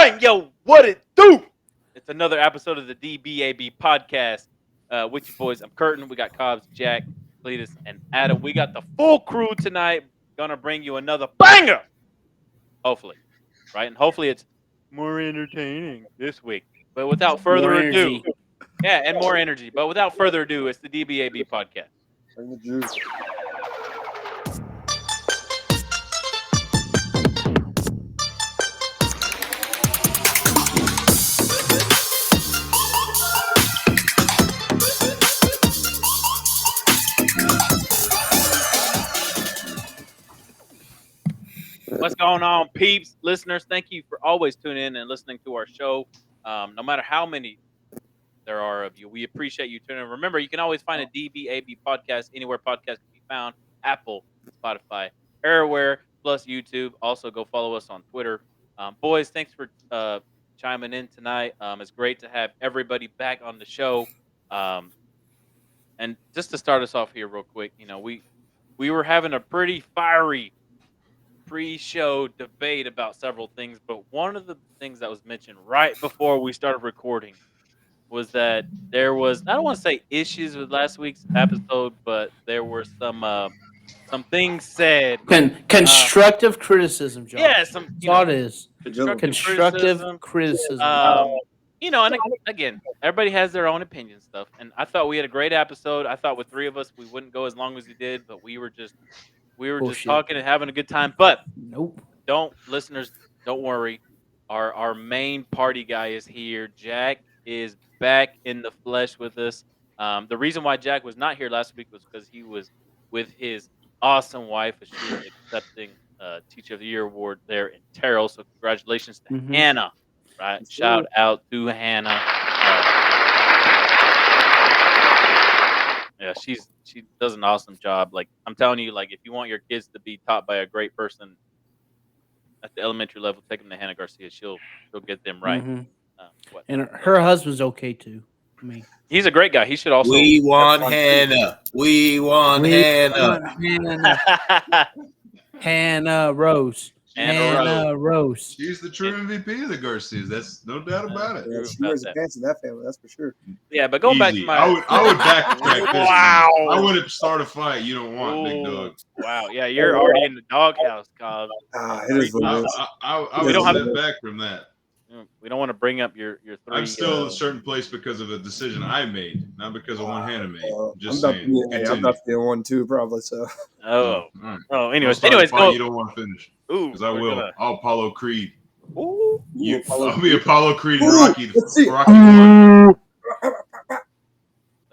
Bang, yo, what it do? It's another episode of the D.B.A.B. Podcast with you boys. I'm Curtin. We got Cobbs, Jack, Cletus, and Adam. We got the full crew tonight. Gonna bring you another banger. Hopefully, right? And hopefully it's more entertaining this week. But without further ado, and more energy. But without further ado, it's the D.B.A.B. Podcast. Bring the juice. What's going on, peeps, listeners? Thank you for always tuning in and listening to our show. No matter how many there are of you, we appreciate you tuning in. Remember, you can always find a D.B.A.B. podcast anywhere podcasts can be found: Apple, Spotify, everywhere, plus YouTube. Also, go follow us on Twitter. Boys, thanks for chiming in tonight. It's great to have everybody back on the show. And just to start us off here real quick, we were having a pretty fiery pre-show debate about several things, but one of the things that was mentioned right before we started recording was that there was, I don't want to say issues with last week's episode, but there were some things said. Constructive criticism, Josh. Yeah, That's all it is. Constructive criticism. And again, everybody has their own opinion stuff, and I thought we had a great episode. I thought with three of us we wouldn't go as long as we did, but we were just talking and having a good time. But nope. Listeners, don't worry. Our main party guy is here. Jack is back in the flesh with us. The reason why Jack was not here last week was because he was with his awesome wife as she was accepting Teacher of the Year award there in Terrell. So congratulations to Hannah. Right? Shout out to Hannah. Yeah, she does an awesome job. Like, I'm telling you, like, if you want your kids to be taught by a great person at the elementary level, take them to Hannah Garcia. She'll get them right. And her husband's okay too. I mean, he's a great guy. He should also. We want Hannah. We want Hannah. Hannah Rose. Hannah Rose. She's the true MVP of the Garcias. That's no doubt about it. Yeah, she wears a pants in that family, that's for sure. Yeah, but going back to my, I would backtrack this. Wow. I wouldn't start a fight. You don't want big dog. Wow. Yeah, you're already in the doghouse, Cobb. It is what it is. I would step back from that. We don't want to bring up your three. I'm still in a certain place because of a decision I made, not because of one Hannah made. Just I'm saying. I'm about to be in 1-2 probably. So. Anyways, you go. don't want to finish. Ooh, because I will. I'll Apollo Creed. Ooh. I'll be Apollo Creed and Rocky. Rocky 1.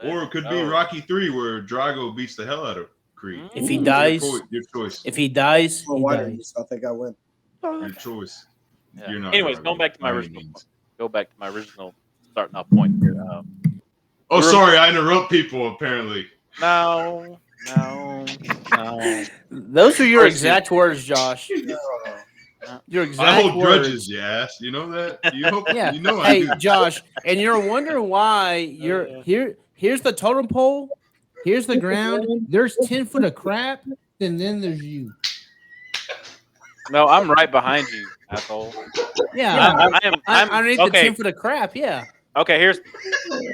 Or it could be Rocky 3, where Drago beats the hell out of Creed. If he dies, your choice. If he dies, well, he why dies. I think I win. Your choice. Yeah. You're not. Anyways, going back to my original. Go back to my original starting off point here. Sorry, I interrupt people. Apparently. No. Those are your exact words, Josh. Your exact I hold words. grudges, you ass. You know that? Yeah. You know I Hey, do. Josh, and you're wondering why you're here. Here's the totem pole. Here's the ground. There's 10 foot of crap, and then there's you. No, I'm right behind you, asshole. Yeah, I'm underneath the 10 foot of crap. Yeah. Okay, here's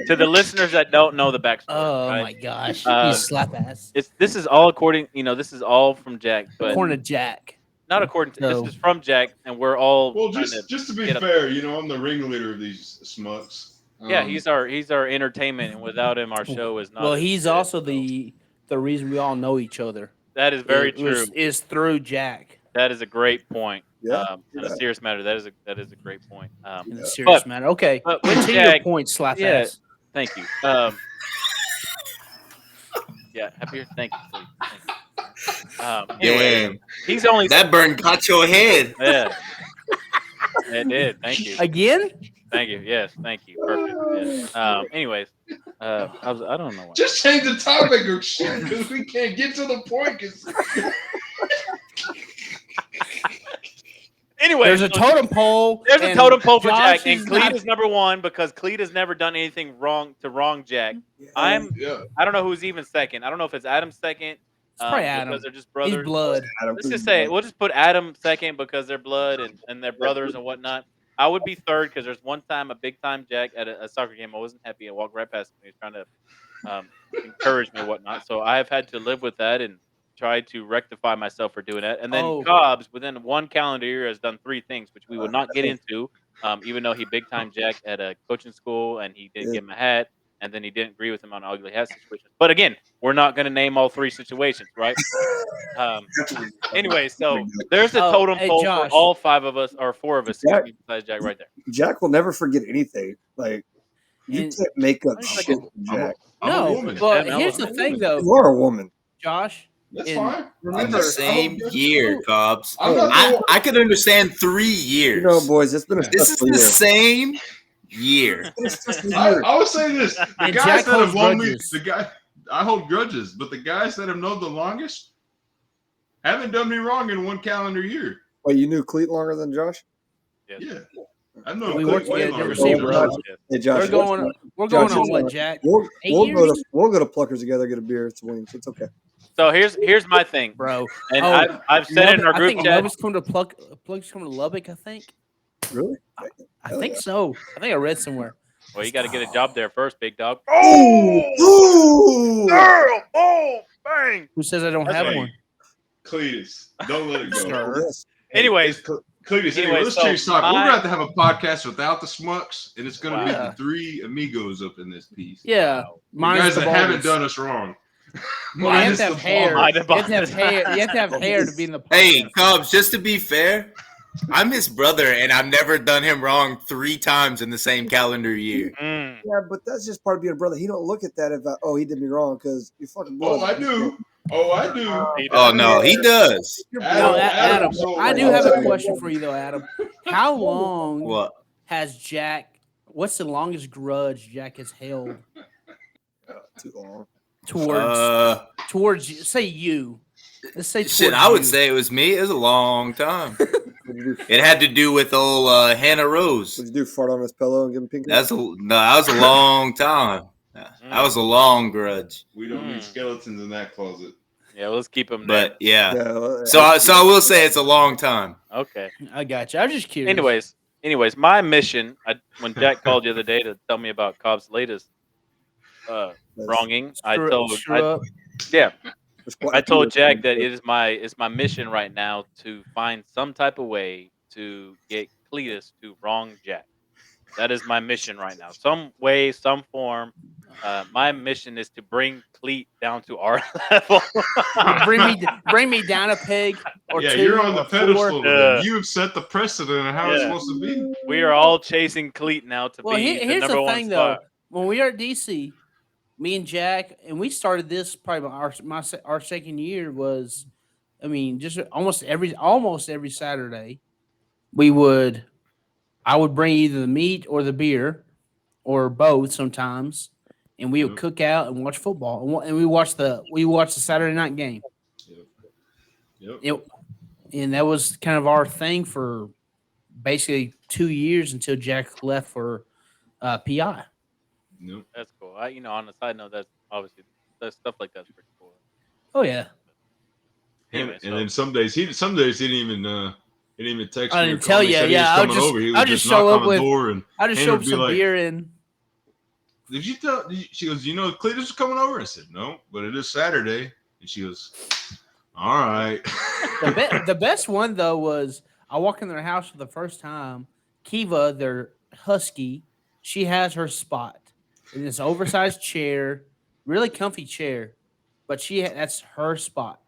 to the listeners that don't know the backstory. Oh right? my gosh, you slap ass. This is all according, this is all from Jack, but According to Jack. Not according to this is from Jack, and we're all. Well, just to be fair, I'm the ringleader of these smucks. Yeah, he's our entertainment, and without him, our show is not. Well, he's also the reason we all know each other. That is very true. Is through Jack. That is a great point. Yeah. In a serious matter, that is a great point. In a serious matter, okay. But continue your point, slap ass. Thank you. Yeah, happier. Thank you. Anyway, Damn. He's only that burn caught your head. Yeah, it did. Thank you. Again? Thank you. Yes, thank you. Perfect. Yes. Anyways, I don't know why. Just change the topic or shit, because we can't get to the point. Anyway, there's a totem pole. There's a totem pole for Josh Jack, and Cleet is number one because Cleet has never done anything wrong to wrong Jack. I don't know who's even second. I don't know if it's Adam's second. It's probably Adam. Because they're just brothers. He's blood. Let's just say we'll just put Adam second because they're blood and they're brothers and whatnot. I would be third because there's one time a big time Jack at a soccer game. I wasn't happy. I walked right past him. He was trying to encourage me and whatnot. So I have had to live with that and try to rectify myself for doing that. And then Cobbs, within one calendar year, has done 3 things, which we would not get into, even though he big time Jack at a coaching school and he didn't give him a hat. And then he didn't agree with him on ugly hat situation. But again, we're not going to name all 3 situations, right? Anyway, so there's a totem pole for all 5 of us, or 4 of us, besides Jack right there. Jack will never forget anything. Like, you can't make up shit, Jack. But here's the thing, though. You are a woman. Josh. That's fine. Remember, the same year, Cobbs. I could understand 3 years. You know, boys, it's been a This is the same year. I would say this: the guys that have known me, I hold grudges, but the guys that have known the longest haven't done me wrong in 1 calendar year. Wait, you knew Cleet longer than Josh? Yeah. I know. We worked together, never seen Josh. Hey, Josh, we're going on what, Jack? We'll go to Pluckers together, get a beer. It's wings. It's okay. So here's my thing, bro. And I've said it in our group chat. Lubbock's coming to Pluckers coming to Lubbock, I think. Really? I think so. I think I read somewhere. Well, you got to get a job there first, big dog. Oh! Girl! Oh! Bang! Who says I don't have one? Cletus, don't let it go. Anyways, Cletus, let's change topic. We're going to have a podcast without the Smucks, and it's going to be the 3 amigos up in this piece. Yeah. You guys that haven't done us wrong. Well, you have to have hair. You have to have hair to be in the podcast. Hey, Cubs, just to be fair, I'm his brother, and I've never done him wrong 3 times in the same calendar year. Yeah, but that's just part of being a brother. He don't look at that as, he did me wrong, because you fucking blood. Oh, I do. Oh, no, he does. Adam, I do have a question for you, though, Adam. How long has Jack, what's the longest grudge Jack has held? Too long. Towards say you. Let's say shit. I would say it was me. It was a long time. It had to do with old Hannah Rose. Did you do fart on his pillow and give him pink? That was a long time. That was a long grudge. We don't need skeletons in that closet. Yeah, let's keep them there. But yeah. So I will say it's a long time. Okay. I got you. I'm just curious. Anyways, my mission, when Jack called the other day to tell me about Cobb's latest wronging, I told Jack that it's my mission right now to find some type of way to get Cletus to wrong Jack. That is my mission right now. Some way, some form. My mission is to bring Cleet down to our level. bring me down a peg or 2. You're on the pedestal. You have set the precedent of how it's supposed to be. We are all chasing Cleet now to be the number 1 spot. Though. When we are at DC, me and Jack, and we started this probably our second year was, just almost every Saturday, I would bring either the meat or the beer, or both sometimes, and we would cook out and watch football, and we watched the Saturday night game. And that was kind of our thing for basically 2 years until Jack left for PI. Nope. That's cool. On the side note, that's obviously stuff like that's pretty cool. Oh yeah. Anyway, and then some days he didn't even text me. I didn't tell you. Yeah, I'll just show up with some beer and. Did you tell? She goes, Cletus is coming over. I said no, but it is Saturday, and she goes, all right. The best one though was I walk in their house for the first time. Kiva, their husky, she has her spot in this oversized chair, really comfy chair, but that's her spot.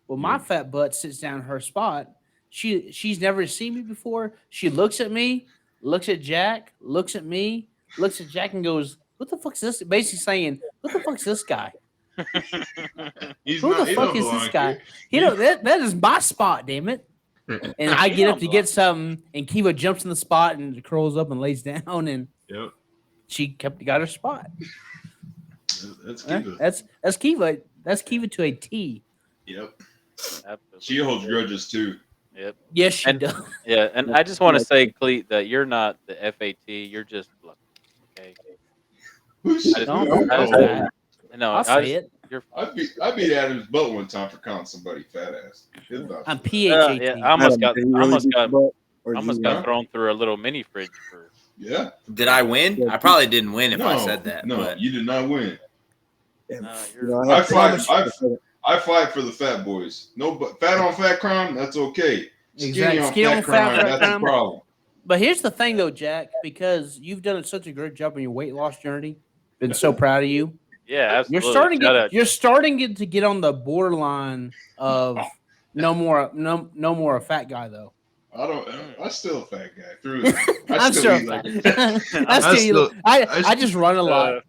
Well, my fat butt sits down in her spot. She's never seen me before. She looks at me, looks at Jack, looks at me, looks at Jack, and goes, "What the fuck's this?" Basically saying, "What the fuck's this guy? Who the fuck is this guy? That is my spot, damn it!" And I get up to get something, and Kiva jumps in the spot and curls up and lays down, and she got her spot. That's Kiva. That's Kiva. That's Kiva to a T. Yep. Absolutely. She holds grudges too. Yep. Yes, she does. Yeah, and I just want to say, Cleet, that you're not the FAT. You're just lucky. Okay. I beat Adam's butt one time for calling somebody fat ass. I'm PHAT. I almost got Or I almost junior. got thrown through a little mini fridge for. Yeah. Did I win? I probably didn't win if No, I said that. no, but you did not win. And, you're- you know, I had fight. to- I fight for the fat boys. No, but fat on fat crime, that's okay. Skinny Exactly. on Skinny fat on crime, fat that's crime. a problem. But here's the thing, though, Jack, because you've done such a great job on your weight loss journey. Been so proud of you. Yeah, absolutely. You're starting to get on the borderline of no more a fat guy though. I'm still a fat guy. Through I'm still eat like fat. I just run a lot.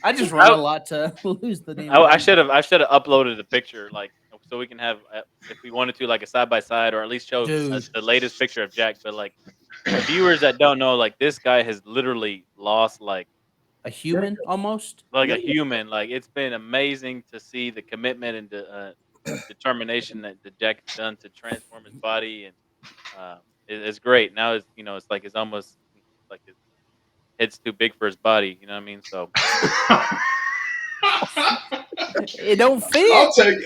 I just run a lot to lose the name. I should have uploaded a picture so we can have if we wanted to like a side by side or at least show the latest picture of Jack. But like the viewers that don't know, like this guy has literally lost like a human almost like a human. Like it's been amazing to see the commitment and the determination that Jack has done to transform his body, and it's great. Now it's like it's almost like his head's too big for his body. You know what I mean? So it don't fit.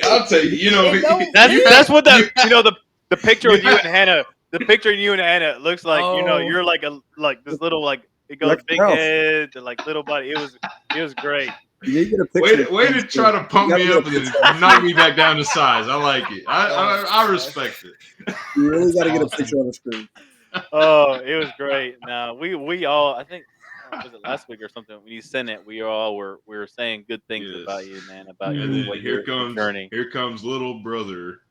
I'll take. You know, that's what the picture of you and Hannah. The picture of you and Hannah looks like. You're like this little like. It goes big head and like little body. It was great. You get a picture way to try to pump me up and then knock me back down to size. I like it. I respect it. You really got to get a picture on the screen. Oh, it was great. Now we all I think was it last week or something when you sent it. We were saying good things about you, man. About your journey. Here comes little brother.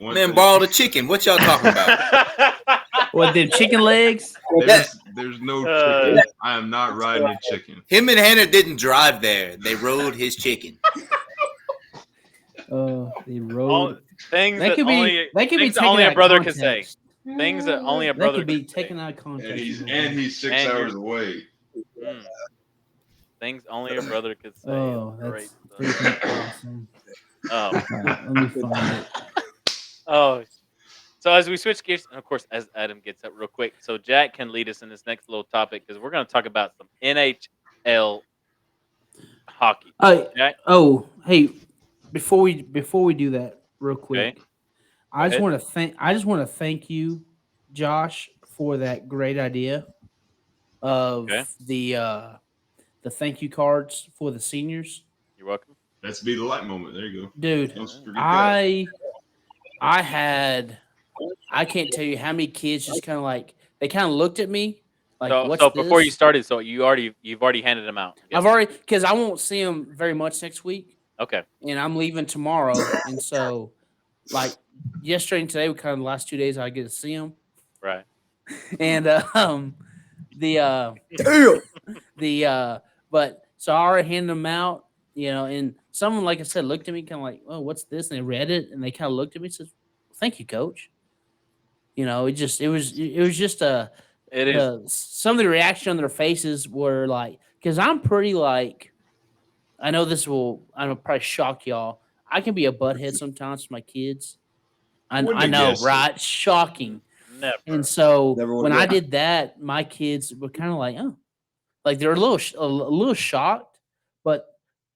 Man, borrow the chicken. What y'all talking about? What, them chicken legs? There's no chicken. I am not riding a chicken. Him and Hannah didn't drive there. They rode his chicken. They rode. Things that only a brother can say. Things that only a brother could be taken out of context. And he's 6 hours away. Things only a brother could say. Oh, that's freaking awesome. Let me find it. Oh, so as we switch gears, and of course, as Adam gets up real quick, so Jack can lead us in this next little topic because we're going to talk about some NHL hockey. Jack? Oh, hey, before we do that, real quick, Okay. I just want to thank you, Josh, for that great idea of the thank you cards for the seniors. You're welcome. That's be the light moment. There you go, dude. I can't tell you how many kids just kind of like they kind of looked at me like. So before you started, so you've already handed them out. I've already because I won't see them very much next week. Okay. And I'm leaving tomorrow, and so like yesterday and today were kind of the last 2 days I get to see them. Right. And but so I already handed them out, and someone, like I said, looked at me kind of like, oh, what's this? And they read it and they kind of looked at me and said, thank you, coach. It was just some of the reaction on their faces were like, because I'm pretty like, I know I'm probably shock y'all. I can be a butthead sometimes for my kids. I know, right? Shocking. Never. And so when I did that, my kids were kind of like, oh, like they're a little shocked, but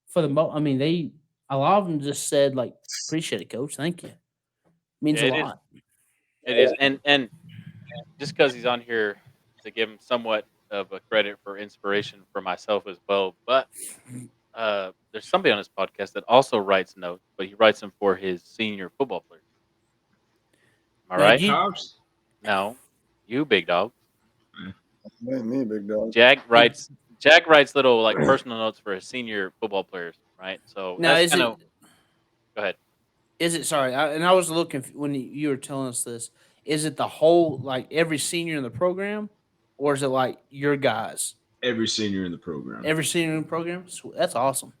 for the most, I mean, a lot of them just said like, appreciate it, coach. Thank you. Means a lot. It is. And just because he's on here to give him somewhat of a credit for inspiration for myself as well, but there's somebody on this podcast that also writes notes, but he writes them for his senior football players. Am I right? No, you big dog. Me, big dog. Jack writes little like personal notes for his senior football players, right? So now go ahead. Is it sorry? I was looking when you were telling us this. Is it the whole like every senior in the program, or is it like your guys? Every senior in the program. Every senior in the program. That's awesome.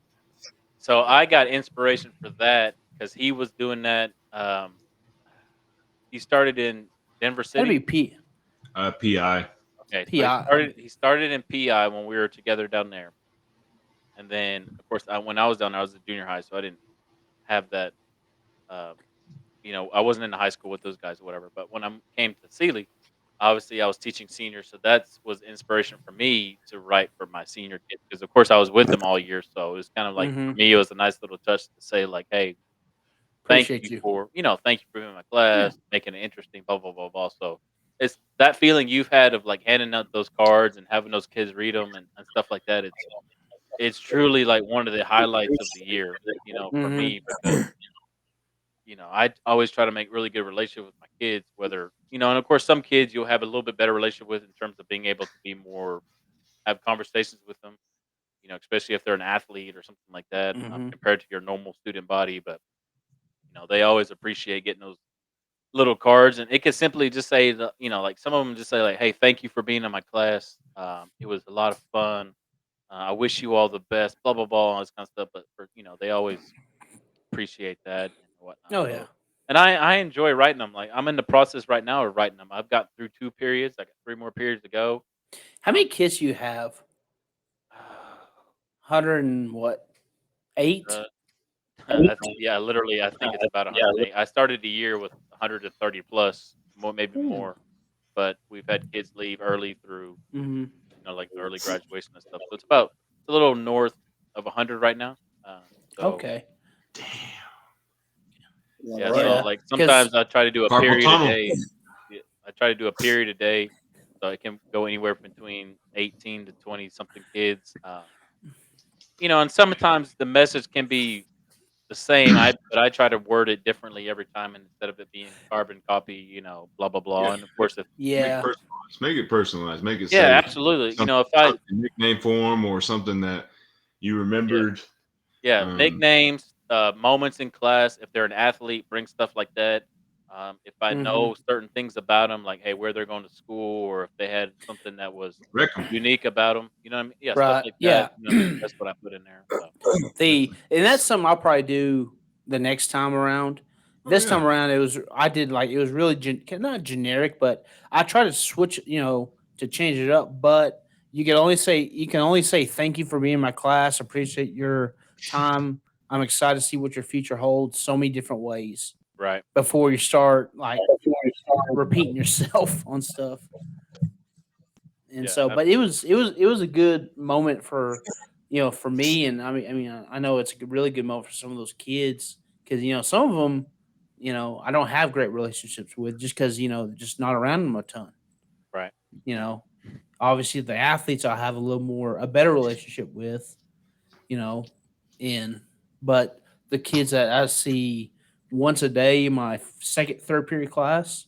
So I got inspiration for that because he was doing that. He started in Denver City. That'd be PI. Okay. PI. So he started in PI when we were together down there, and then of course when I was down there, I was at junior high, so I didn't have that. I wasn't in the high school with those guys or whatever. But when I came to Sealy, obviously I was teaching seniors, so that was inspiration for me to write for my senior kids because of course I was with them all year, so it was kind of like for me it was a nice little touch to say like, hey, thank you for being in my class, making it interesting, blah blah blah blah. So that feeling you've had of like handing out those cards and having those kids read them and stuff like that. It's truly like one of the highlights of the year, for Mhm. me because I always try to make really good relationship with my kids, whether and of course some kids you'll have a little bit better relationship with in terms of being able to be more have conversations with them, especially if they're an athlete or something like that, Mhm. compared to your normal student body. But they always appreciate getting those little cards, and it could simply just say, like some of them just say like, "Hey, thank you for being in my class. It was a lot of fun. I wish you all the best." Blah blah blah, all this kind of stuff. But they always appreciate that and whatnot. Oh So, yeah. and I enjoy writing them. Like I'm in the process right now of writing them. I've got through 2 periods. I got 3 more periods to go. How many kids you have? 100 and what? 8? Uh, yeah, literally, I think it's about 108. I started the year with 130 plus, more maybe Hmm. more, but we've had kids leave early through, Mhm. like the early graduation and stuff. So it's a little north of 100 right now. So Okay. Damn. yeah, Right. so Yeah. like 'Cause sometimes I try to do a Carpal period a tunnel. day. Yeah, I try to do a period a day, so it can go anywhere between 18 to 20 something kids. And sometimes the message can be the same. But I try to word it differently every time, and instead of it being carbon copy, blah blah Yeah. blah. And of course, if Make yeah. personalized. Make it personalized. Make it yeah, say absolutely. something, If I something nickname for them or something that you yeah remembered. yeah Um, nicknames, moments in class. If they're an athlete, bring stuff like that. If I Mhm. know certain things about them, like hey, where they're going to school, or if they had something that was Wreck 'em. unique about them, you know what I mean? Yeah, stuff Right. like that. Yeah. You know what I mean? That's what I put in there. So And that's something I'll probably do the next time around. Oh This yeah. time around, it was really not generic, but I try to switch, to change it up. But you can only say thank you for being in my class. Appreciate your time. I'm excited to see what your future holds. So many different ways right, before you start repeating yourself on stuff. And yeah, so, but absolutely, it was a good moment for for me, and I know it's a really good moment for some of those kids because some of them I don't have great relationships with just because they're just not around them a ton. right, You know, obviously the athletes I have a better relationship with. You know, and but the kids that I see once a day in my second, third period class,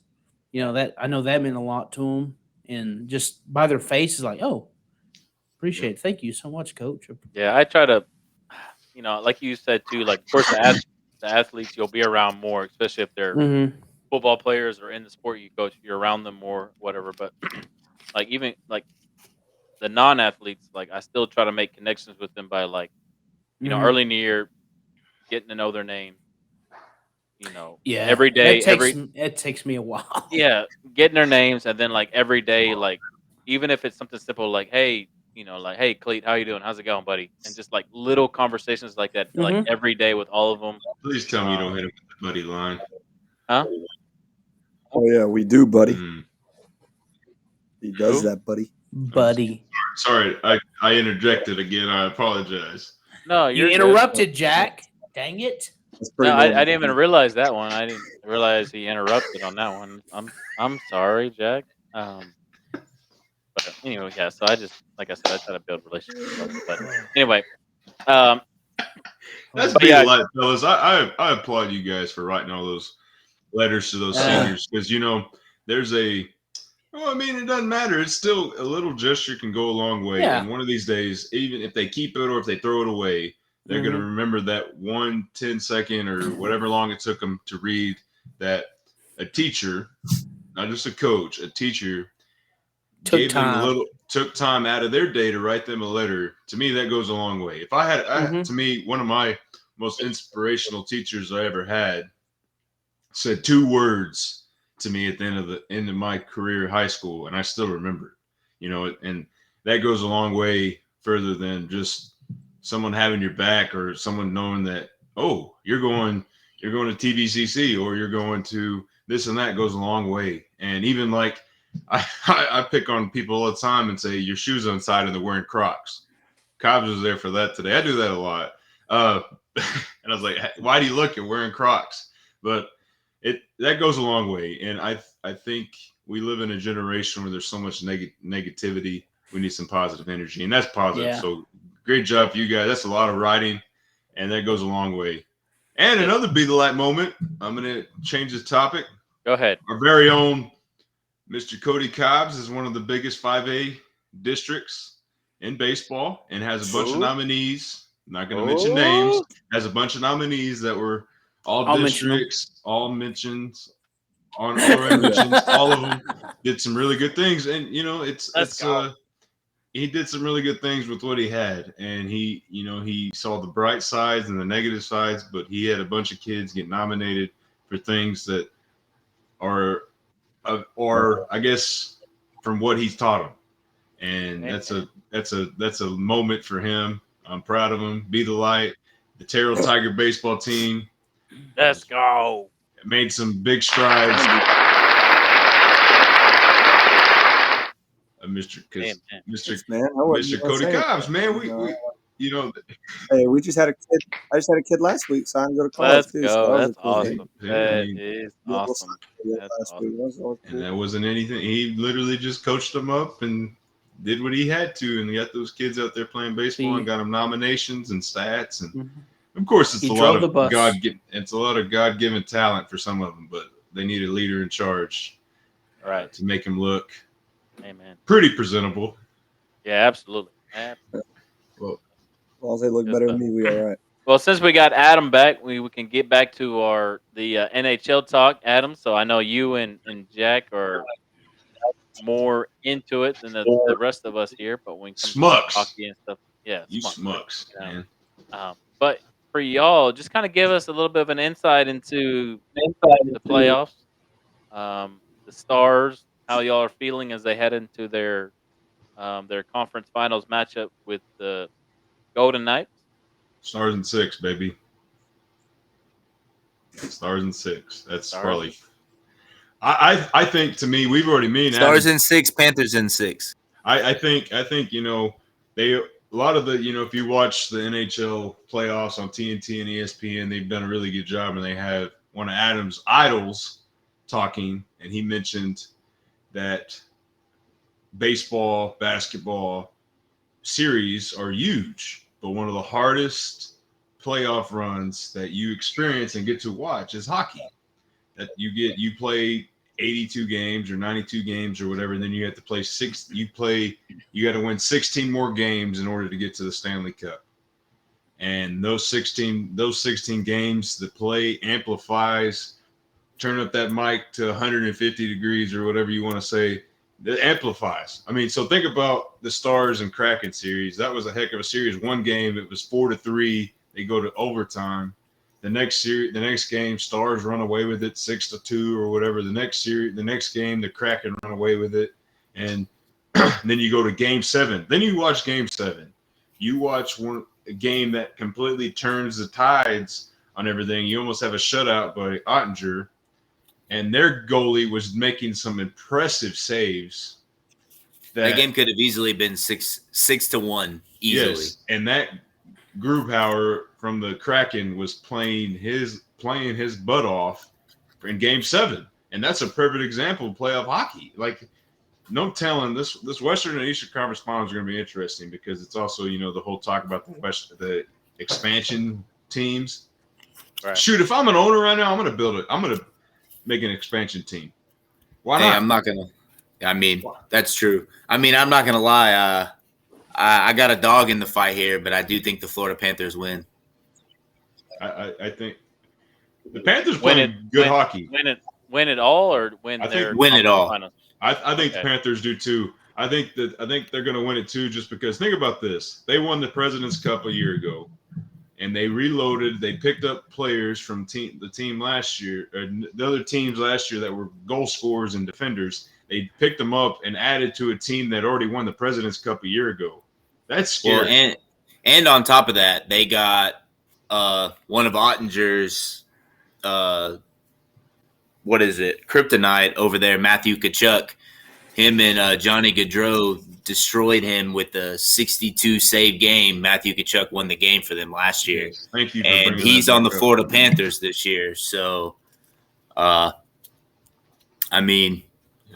yeah, that I know that meant a lot to them, and just by their faces, like, oh, Yep. appreciate it. Thank you so much, coach. yeah. I try to, like you said too. Like of course the athletes you'll be around more, especially if they're Mm-hmm. football players or in the sport you coach, you're around them more, whatever. But like even like the non-athletes, like I still try to make connections with them by like Mm-hmm. early in the year, getting to know their name. Yeah, Every day, it takes me a while. yeah, getting their names, and then like every day, like even if it's something simple, like like hey, Cleet, how you doing? How's it going, buddy? And just like little conversations like that, like Mm-hmm. every day with all of them. Please tell me you don't Um, hit him with the buddy line. huh? Oh yeah, we do, buddy. Mm. He does Who? that, buddy. Buddy, Sorry, I interjected again. I apologize. No, you you're good. interrupted, Jack. Dang it! That's No, pretty I normal. didn't even realize that one. I didn't realize he interrupted on that one. I'm sorry, Jack. But anyway, yeah. So I just like I said, I try to build relationships with others. But anyway, um, That's but being yeah, light, fellas. I applaud you guys for writing all those letters to those seniors because there's a. Well, I mean, it doesn't matter. It's still a little gesture can go a long way. Yeah. And one of these days, even if they keep it or if they throw it away, they're going to remember that 1 10-second or whatever long it took them to read that a teacher, not just a coach, a teacher Took took time out of their day to write them a letter. To me, that goes a long way. If to me, one of my most inspirational teachers I ever had said 2 words to me at the end of my career at high school, and I still remember it. And that goes a long way further than just someone having your back or someone knowing that, oh, you're going to TVCC or you're going to this and that goes a long way. And even like I pick on people all the time and say your shoes untied and they're wearing Crocs. Cobbs was there for that today. I do that a lot. And I was like, why do you look? You're wearing Crocs. But that goes a long way. And I think we live in a generation where there's so much negativity. We need some positive energy, and that's positive. Yeah. So great job for you guys. That's a lot of writing, and that goes a long way. And another Be the Light moment. I'm going to change the topic. Go ahead. Our very own Mr. Cody Cobbs is one of the biggest 5A districts in baseball and has a bunch of nominees. I'm not going to mention names. Has a bunch of nominees that were all districts, all mentions, honorary mentions. All of them did some really good things, and he did some really good things with what he had, and he saw the bright sides and the negative sides, but he had a bunch of kids get nominated for things that are, or I guess from what he's taught them, and that's a moment for him. I'm proud of him. Be the Light, the Terrell Tiger baseball team. Let's go. Made some big strides. Mr. Cody Cobbs, man, we Hey, we just had a kid. I just had a kid last week, so I can go to college. Let's too. go. So That's awesome. That is awesome. And that wasn't anything. He literally just coached them up and did what he had to, and got those kids out there playing baseball and got them nominations and stats. And of course, it's a lot of God-given talent for some of them, but they need a leader in charge, right, to make him look, pretty presentable. Yeah, absolutely. Well, as long as they look better than me, we all right. Well, since we got Adam back, we can get back to the NHL talk, Adam. So I know you and Jack are more into it than the rest of us here, but when it comes to hockey and stuff, you smucks, man. But for y'all, just kind of give us a little bit of an insight into the playoffs, the Stars, how y'all are feeling as they head into their conference finals matchup with the Golden Knights. Stars in 6, baby. Stars in 6. That's probably. I think, to me, we've already made Stars in 6, Panthers in 6. I think they a lot of the if you watch the NHL playoffs on TNT and ESPN, they've done a really good job, and they have one of Adam's idols talking, and he mentioned that baseball, basketball series are huge, but one of the hardest playoff runs that you experience and get to watch is hockey. That you play 82 games or 92 games or whatever, and then you have to play you got to win 16 more games in order to get to the Stanley Cup. And those 16 games, the play amplifies. Turn up that mic to 150 degrees or whatever you want to say. That amplifies. I mean, so think about the Stars and Kraken series. That was a heck of a series. One game, it was 4-3. They go to overtime. The next game, Stars run away with it 6-2 or whatever. The next game, the Kraken run away with it, and then you go to Game 7. Then you watch Game 7. You watch a game that completely turns the tides on everything. You almost have a shutout by Ottinger, and their goalie was making some impressive saves. That game could have easily been 6-1 easily. Yes, and that Grubauer from the Kraken was playing his butt off in Game 7, and that's a perfect example of playoff hockey. Like, no telling, this Western and Eastern Conference Finals are going to be interesting because it's also the whole talk about the expansion teams. Right. Shoot, if I'm an owner right now, I'm going to build it. I'm going to make an expansion team. Why not? I'm not going to. I mean, that's true. I mean, I'm not going to lie. I got a dog in the fight here, but I do think the Florida Panthers win. I think the Panthers play good hockey. Win it all, or win it all. I think the Panthers do too. I think they're going to win it too, just because. Think about this: they won the President's Cup a year ago, and they reloaded. They picked up players from the team last year, or the other teams last year that were goal scorers and defenders. They picked them up and added to a team that already won the President's Cup a year ago. That's scary. Well, and on top of that, they got one of Ottinger's kryptonite over there, Matthew Tkachuk. Him and Johnny Gaudreau destroyed him with a 62 save game. Matthew Tkachuk won the game for them last year. Yes, thank you. And he's on the Florida Panthers this year. So, I mean,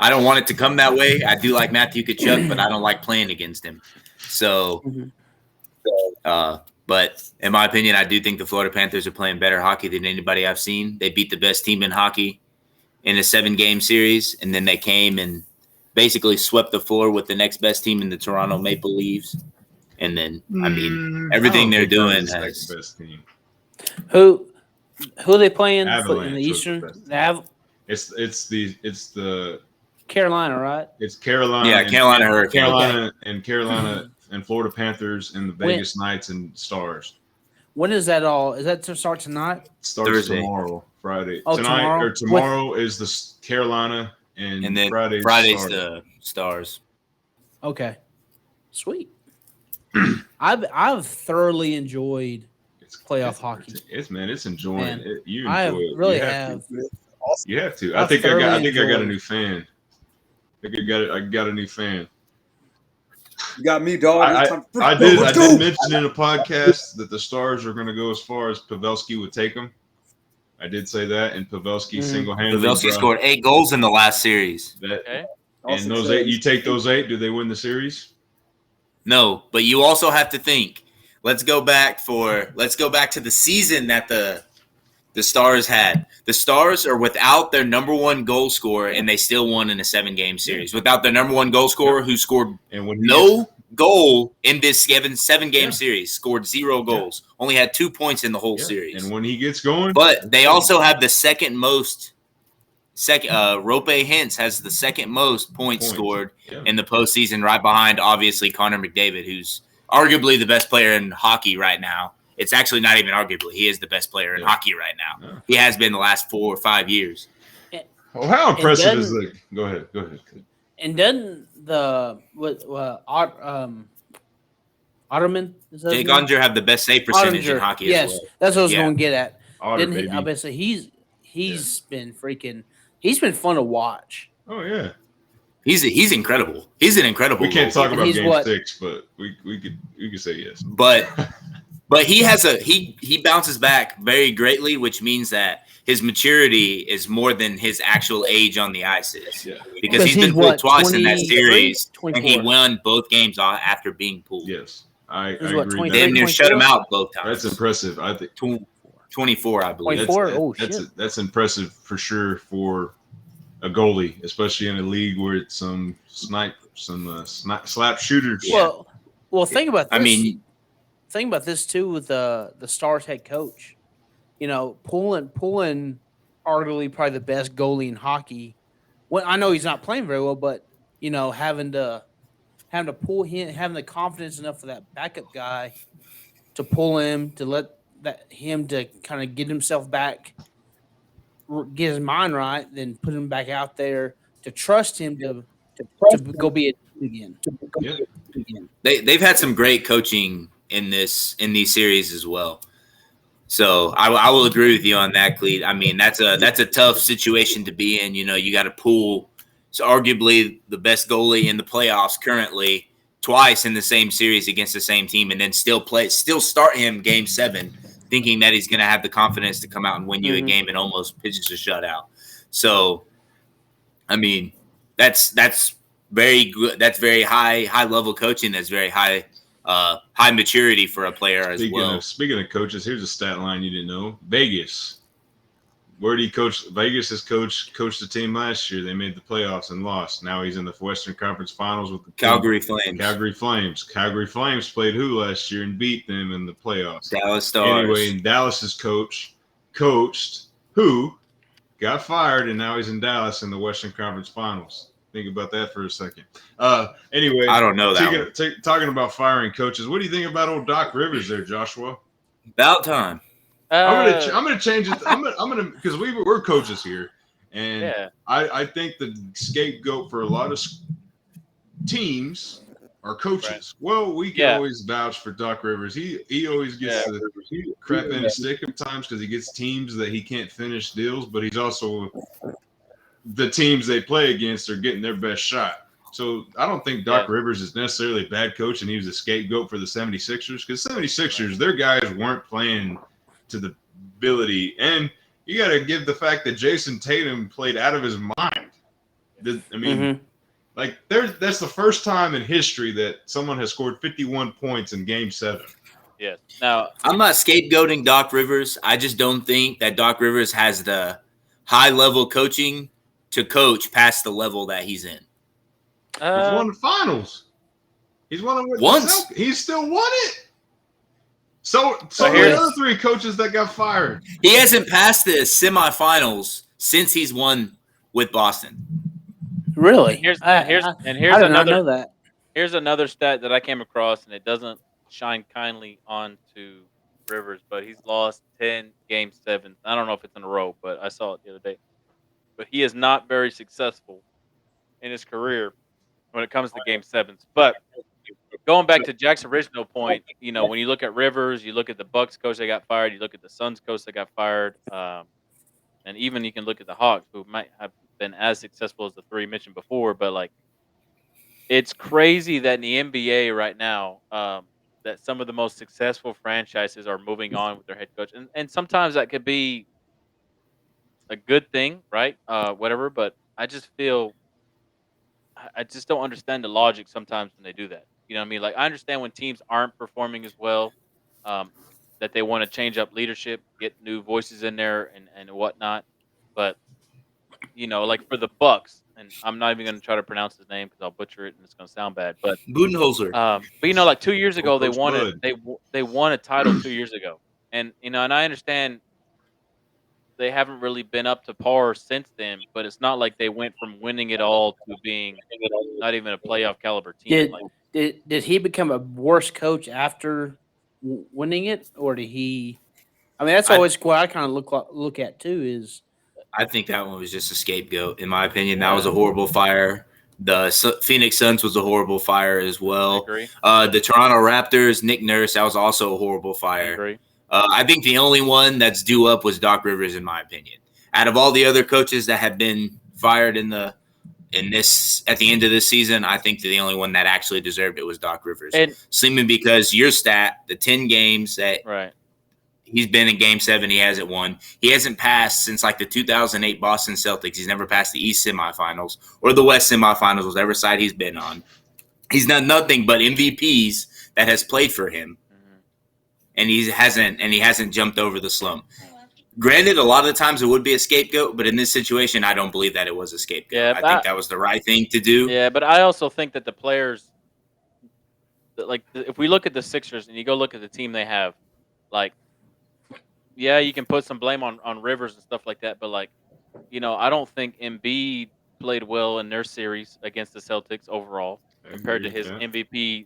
I don't want it to come that way. I do like Matthew Tkachuk, but I don't like playing against him. So, but in my opinion, I do think the Florida Panthers are playing better hockey than anybody I've seen. They beat the best team in hockey in a 7-game series, and then they came and basically swept the floor with the next best team in the Toronto Maple Leafs. And then, I mean, everything they're doing has the best team. Who are they playing Avalanche in the was Eastern? the best The It's the Carolina, right? It's Carolina. Yeah, Carolina Hurricanes. Carolina and Florida Panthers and the Vegas Knights and Stars. When is that all? Is that to start tonight? Starts Thursday. Tomorrow, Friday. Oh, tomorrow? Tomorrow is the Carolina and then Friday's the Stars. Okay, sweet. I've thoroughly enjoyed playoff hockey. It's enjoying Man, it. You I enjoy it. really You have. You have to. I I think I got a thoroughly new fan. I got a new fan. You got me, dog. I did mention in a podcast that the Stars are going to go as far as Pavelski would take them. I did say that, and Pavelski single-handedly. Pavelski scored 8 goals in the last series. Okay. And those 8, you take those 8, do they win the series? No, but you also have to think. Let's go back to the season that the Stars had. The Stars are without their number 1 goal scorer, and they still won in a 7-game series. Without their number 1 goal scorer, who scored goal in this 7-game series, scored 0 goals, only had 2 points in the whole series. And when he gets going, but they also have the second most. Rope Hintz has the second most points scored in the postseason, right behind obviously Connor McDavid, who's arguably the best player in hockey right now. It's actually not even arguably; he is the best player in hockey right now. Yeah. He has been the last 4 or 5 years. Well, how impressive is the? Go ahead. And doesn't Otterman? Jake Oettinger have the best save percentage in hockey. Yes, as well. That's what I was going to get at. Otter, I bet say he's been freaking. He's been fun to watch. Oh yeah, he's incredible. He's an incredible. We can't talk about Game 6, but we could say yes. But he has he bounces back very greatly, which means that his maturity is more than his actual age on the ice is. Yeah. Because he's been pulled twice in that series, 24. And he won both games after being pulled. Yes, I agree. They near shut him out both times. That's impressive. I think 24, I believe. 24? That's impressive for sure for a goalie, especially in a league where it's some slap shooters. Well, think about this. I mean, think about this too with the Stars head coach. You know, pulling arguably probably the best goalie in hockey. Well, I know he's not playing very well, but you know, having to pull him, having the confidence enough for that backup guy to pull him, to let him to kind of get himself back, get his mind right, then put him back out there, to trust him to go be a team again. They've had some great coaching in these series as well. So I will agree with you on that, Cleet. I mean, that's a tough situation to be in. You know, you got to pull arguably the best goalie in the playoffs currently twice in the same series against the same team, and then still start him Game 7, thinking that he's going to have the confidence to come out and win you a game and almost pitches a shutout. So, I mean, that's very good. That's very high level coaching. That's very high maturity for a player as well. Speaking of coaches, here's a stat line you didn't know. Vegas. Where did he coach? Vegas has coached the team last year. They made the playoffs and lost. Now he's in the Western Conference Finals with the Calgary Flames. Calgary Flames played who last year and beat them in the playoffs? Dallas Stars. Anyway, and Dallas's coached who got fired, and now he's in Dallas in the Western Conference Finals. Think about that for a second. Anyway, I don't know that. Talking about firing coaches, what do you think about old Doc Rivers there, Joshua? About time. I'm gonna change it. I'm gonna because we're coaches here, and I think the scapegoat for a lot of teams are coaches. Right. Well, we can always vouch for Doc Rivers. He always gets the crap in his stick at times because he gets teams that he can't finish deals, but he's also the teams they play against are getting their best shot. So I don't think Doc Rivers is necessarily a bad coach and he was a scapegoat for the 76ers because 76ers, their guys weren't playing to the ability. And you got to give the fact that Jason Tatum played out of his mind. I mean, like that's the first time in history that someone has scored 51 points in Game 7. Yes. Now, I'm not scapegoating Doc Rivers. I just don't think that Doc Rivers has the high level coaching to coach past the level that he's in. He's won the finals. He's won it with Once. He's still won it. So the other 3 coaches that got fired. He hasn't passed the semifinals since he's won with Boston. Really? Here's I did another not know that. Here's another stat that I came across, and it doesn't shine kindly onto Rivers, but he's lost 10 Game 7s. I don't know if it's in a row, but I saw it the other day. But he is not very successful in his career when it comes to Game 7s. But going back to Jack's original point, when you look at Rivers, you look at the Bucks coach that got fired, you look at the Suns coach that got fired, and even you can look at the Hawks, who might have been as successful as the 3 mentioned before, but like, it's crazy that in the NBA right now, that some of the most successful franchises are moving on with their head coach, and sometimes that could be a good thing, right? Whatever, but I just feel I just don't understand the logic sometimes when they do that. You know what I mean? Like, I understand when teams aren't performing as well, um, that they want to change up leadership, get new voices in there, and whatnot. But like for the Bucks, and I'm not even going to try to pronounce his name because I'll butcher it and it's going to sound bad. But Budenholzer. like 2 years ago, they Coach won Bud. it. They won a title 2 years ago, and and I understand they haven't really been up to par since then. But it's not like they went from winning it all to being not even a playoff caliber team. Did he become a worse coach after winning it, or did he? I mean, that's always what I kind of look at too. Is I think that one was just a scapegoat, in my opinion. That was a horrible fire. The Phoenix Suns was a horrible fire as well. I agree. The Toronto Raptors, Nick Nurse, that was also a horrible fire. I agree. I think the only one that's due up was Doc Rivers, in my opinion. Out of all the other coaches that have been fired at the end of this season, I think the only one that actually deserved it was Doc Rivers. And simply because your stat, the 10 games that right. he's been in Game 7, he hasn't won. He hasn't passed since like the 2008 Boston Celtics. He's never passed the East semifinals or the West semifinals, whatever side he's been on. He's done nothing but MVPs that has played for him, and he hasn't jumped over the slump. Granted, a lot of the times it would be a scapegoat, but in this situation, I don't believe that it was a scapegoat. Yeah, I think that was the right thing to do. Yeah, but I also think that the players, if we look at the Sixers and you go look at the team they have, like, yeah, you can put some blame on Rivers and stuff like that, but like, I don't think Embiid played well in their series against the Celtics overall compared to his MVP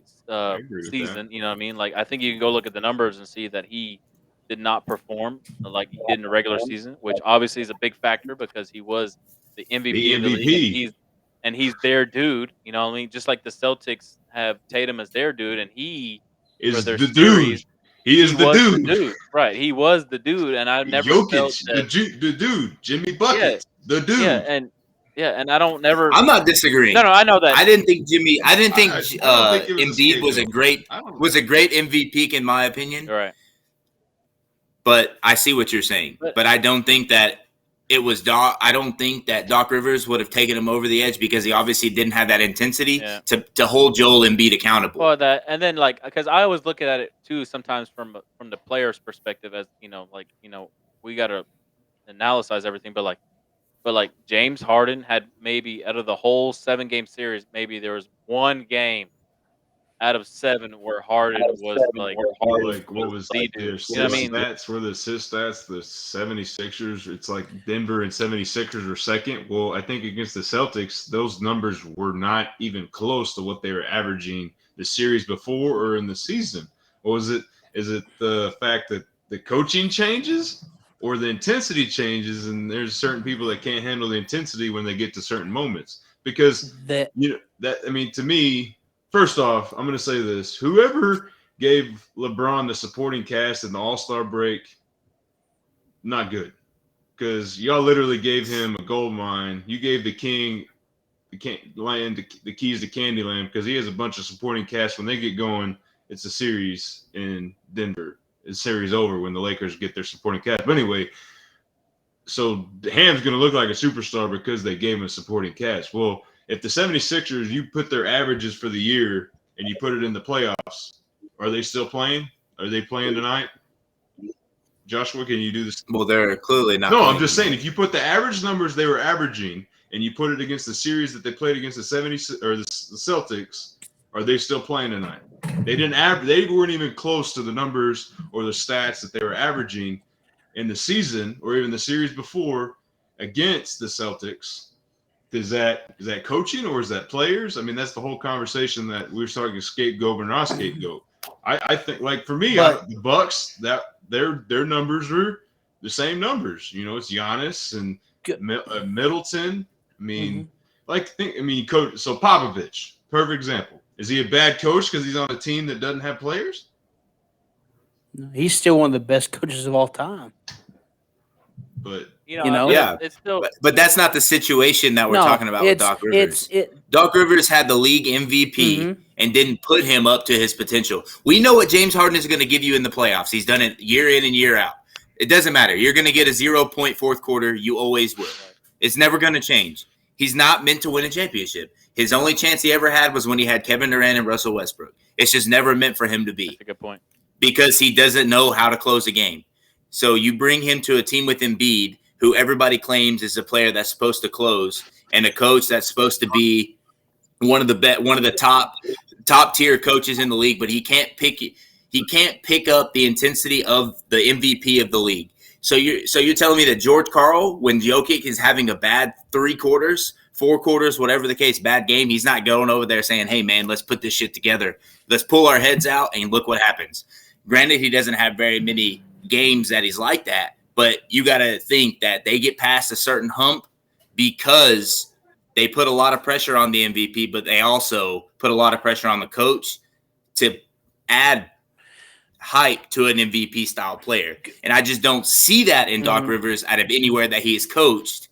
season. You know what I mean? Like, I think you can go look at the numbers and see that he did not perform like he did in the regular season, which obviously is a big factor because he was the MVP of the league, and he's their dude. You know what I mean? Just like the Celtics have Tatum as their dude, and he is the dude. He is the dude. Right. He was the dude, and I never felt that, the dude, Jimmy Buckets, the dude. And I don't never. I'm not disagreeing. No, I know that. I didn't think Embiid was a great MVP pick in my opinion. Right. But I see what you're saying. But I don't think that it was Doc. I don't think that Doc Rivers would have taken him over the edge because he obviously didn't have that intensity to hold Joel Embiid accountable. Well, that, and then because I always look at it too sometimes from the player's perspective, as we got to analyze everything, but James Harden had maybe out of the whole 7-game series, maybe there was one game out of 7 where Harden was what was the their dude. You know what I mean? stats were the assist stats, the 76ers. It's like Denver and 76ers were second. Well, I think against the Celtics, those numbers were not even close to what they were averaging the series before or in the season. Or is it the fact that the coaching changes or the intensity changes, and there's certain people that can't handle the intensity when they get to certain moments? Because to me, first off, I'm going to say this. Whoever gave LeBron the supporting cast in the All-Star break, not good. Because y'all literally gave him a gold mine. You gave the king the keys to Candyland because he has a bunch of supporting cast. When they get going, it's a series in Denver. It's series over when the Lakers get their supporting cast. But anyway, So Ham's going to look like a superstar because they gave him a supporting cast. Well, if the 76ers, you put their averages for the year and you put it in the playoffs, are they still playing? Are they playing tonight? Joshua, can you do this? Well, they're clearly not. No, I'm just saying, if you put the average numbers they were averaging and you put it against the series that they played against the 70s or the Celtics, are they still playing tonight? They didn't they weren't even close to the numbers or the stats that they were averaging in the season or even the series before against the Celtics. Is that coaching or is that players? I mean, that's the whole conversation that we were talking scapegoat or not scapegoat. I think, like, for me, the Bucks, that their numbers are the same numbers. You know, it's Giannis and Middleton. I mean, coach. So Popovich, perfect example. Is he a bad coach because he's on a team that doesn't have players? No, he's still one of the best coaches of all time. But it's still. But that's not the situation that we're talking about with Doc Rivers. Doc Rivers had the league MVP and didn't put him up to his potential. We know what James Harden is going to give you in the playoffs. He's done it year in and year out. It doesn't matter. You're going to get a 0-point fourth quarter. You always will. It's never going to change. He's not meant to win a championship. His only chance he ever had was when he had Kevin Durant and Russell Westbrook. It's just never meant for him to be. That's a good point. Because he doesn't know how to close a game. So you bring him to a team with Embiid, who everybody claims is a player that's supposed to close, and a coach that's supposed to be one of the top tier coaches in the league, but he can't pick up the intensity of the MVP of the league. So you're telling me that George Karl, when Jokic is having a bad 3 quarters, 4 quarters, whatever the case, bad game, he's not going over there saying, hey, man, let's put this shit together. Let's pull our heads out and look what happens. Granted, he doesn't have very many games that he's like that, but you got to think that they get past a certain hump because they put a lot of pressure on the MVP, but they also put a lot of pressure on the coach to add hype to an MVP style player. And I just don't see that in Doc Rivers out of anywhere that he's coached,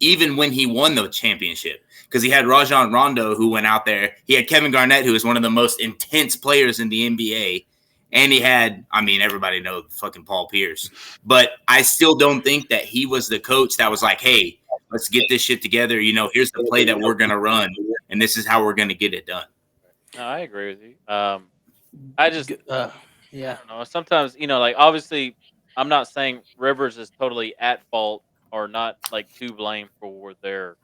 even when he won the championship. Because he had Rajon Rondo, who went out there. He had Kevin Garnett, who is one of the most intense players in the NBA. And he had, everybody knows fucking Paul Pierce. But I still don't think that he was the coach that was like, hey, let's get this shit together. You know, here's the play that we're going to run, and this is how we're going to get it done. No, I agree with you. I just, Yeah. I don't know. Sometimes, obviously, I'm not saying Rivers is totally at fault or not, to blame for their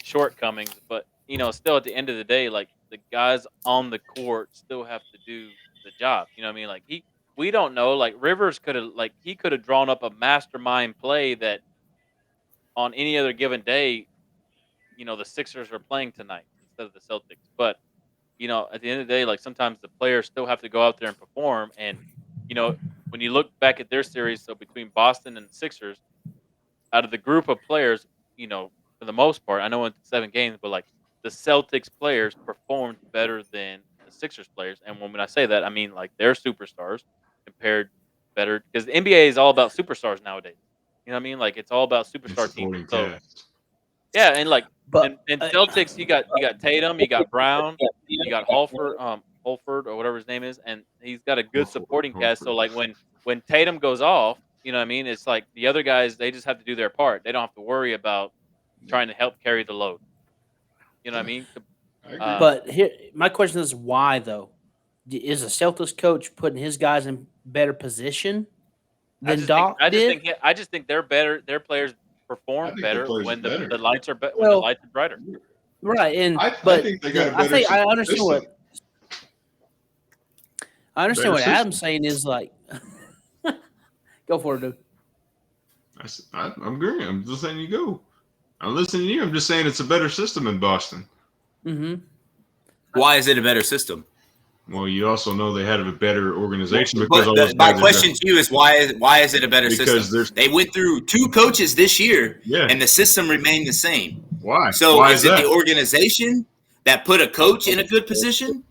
shortcomings. But, still at the end of the day, the guys on the court still have to do the job. You know what I mean? We don't know. Rivers could have drawn up a mastermind play that on any other given day, the Sixers are playing tonight instead of the Celtics. But, at the end of the day, sometimes the players still have to go out there and perform. And, when you look back at their series, so between Boston and the Sixers, out of the group of players, for the most part, I know it's 7 games, but the Celtics players performed better than the Sixers players. And when I say that, I mean they're superstars compared better, because the NBA is all about superstars nowadays. You know what I mean? It's all about superstar teams. So, yeah, and in Celtics, you got Tatum, you got Brown, you got Holford or whatever his name is, and he's got a good supporting cast. So when Tatum goes off, you know what I mean? It's the other guys, they just have to do their part. They don't have to worry about trying to help carry the load. You know what I mean? But here, my question is why though? Is a Celtics coach putting his guys in better position than Doc did? I just think they're better. Their players perform better when the lights are when the lights are brighter. Right, and I think they got a better I understand system. what Adam's saying is go for it, dude. I'm agreeing. I'm just saying you go. I'm listening to you. I'm just saying it's a better system in Boston. Mm-hmm. Why is it a better system? Well, you also know they had a better organization my question to you is why is it a better system? They went through 2 coaches this year, and the system remained the same. Why? So why is it the organization that put a coach in a good position?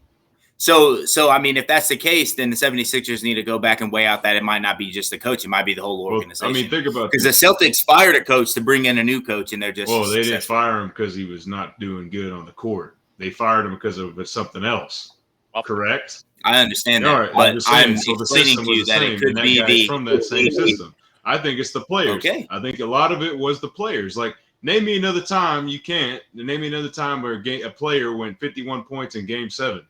So if that's the case, then the 76ers need to go back and weigh out that it might not be just the coach. It might be the whole organization. Think about it. Because the Celtics fired a coach to bring in a new coach, and they're just they didn't fire him because he was not doing good on the court. They fired him because of something else. Correct? I understand that, but I'm explaining to you that it could be from that same system. I think it's the players. Okay. I think a lot of it was the players. Like, name me another time you can't. Name me another time where a player went 51 points in Game 7.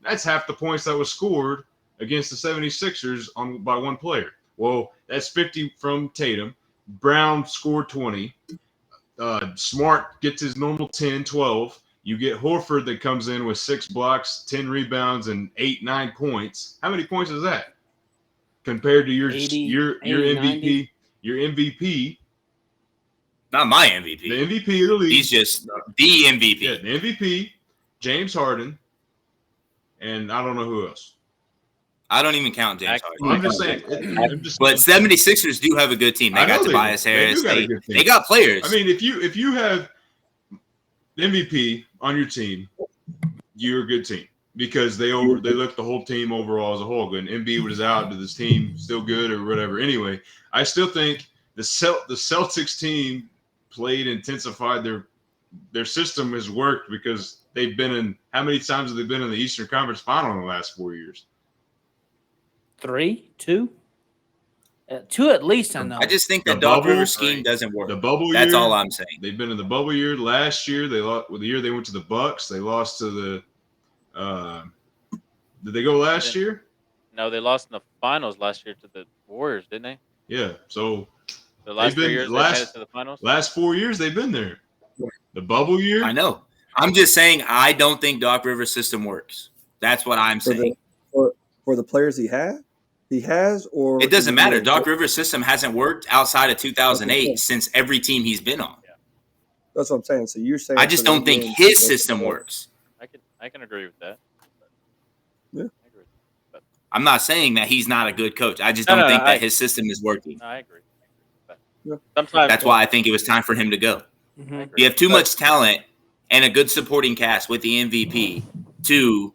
That's half the points that was scored against the 76ers by one player. Well, that's 50 from Tatum. Brown scored 20. Smart gets his normal 10, 12. You get Horford that comes in with 6 blocks, 10 rebounds, and 8-9 points. How many points is that compared to your 80, MVP? 90. Your MVP. Not my MVP. The MVP of the league. He's just the MVP. Yeah, the MVP, James Harden, and I don't know who else. I don't even count James Harden. I'm just saying. But 76ers do have a good team. They got Tobias Harris. They got players. I mean, if you have MVP on your team, you're a good team because they look the whole team overall as a whole good. And Embiid was out. Did this team still good or whatever? Anyway, I still think the Celtics team played, intensified their system has worked because they've been in. How many times have they been in the Eastern Conference Final in the last 4 years? 3, 2, 2 at least. I know. I just think the Doc Rivers scheme doesn't work. The bubble year. That's all I'm saying. They've been in the bubble year. Last year, they lost. The year they went to the Bucks, they lost to the. Did they go last year? No, they lost in the finals last year to the Warriors, didn't they? Yeah. So the last 3 years they made it to the finals. Last 4 years they've been there. The bubble year. I know. I'm just saying I don't think Doc Rivers' system works. That's what I'm saying. For the players he has, or it doesn't matter. Doc Rivers' system hasn't worked outside of 2008 since every team he's been on. Yeah. That's what I'm saying. So you're saying I just don't think his system works. I can agree with that. Yeah. I agree. But I'm not saying that he's not a good coach. I just don't think that his system is working. No, I agree. But Yeah. sometimes That's why I think it was time for him to go. Mhm. You have too much talent and a good supporting cast with the MVP to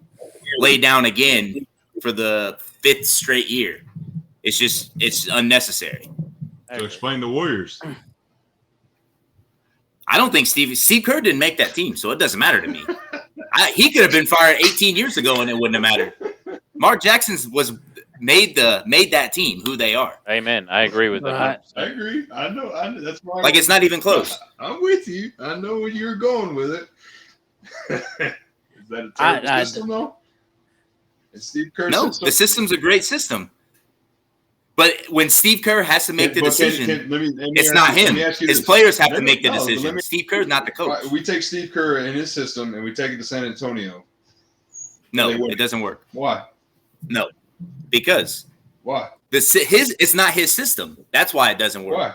lay down again for the 5th straight year. It's unnecessary. So explain the Warriors. I don't think Steve Kerr didn't make that team, so it doesn't matter to me. He could have been fired 18 years ago and it wouldn't have mattered. Mark Jackson made that team who they are. Amen. I agree with that. I agree. I know. That's why. Like, it's not even close. I'm with you. I know where you're going with it. Is that a terrible system, though? Is Steve Kerr? No, the system's a great system. But when Steve Kerr has to make the decision, it's not him. His players have to make the decision. Steve Kerr's not the coach. We take Steve Kerr and his system and we take it to San Antonio. No, it doesn't work. Why? No, because why? It's not his system. That's why it doesn't work. Why?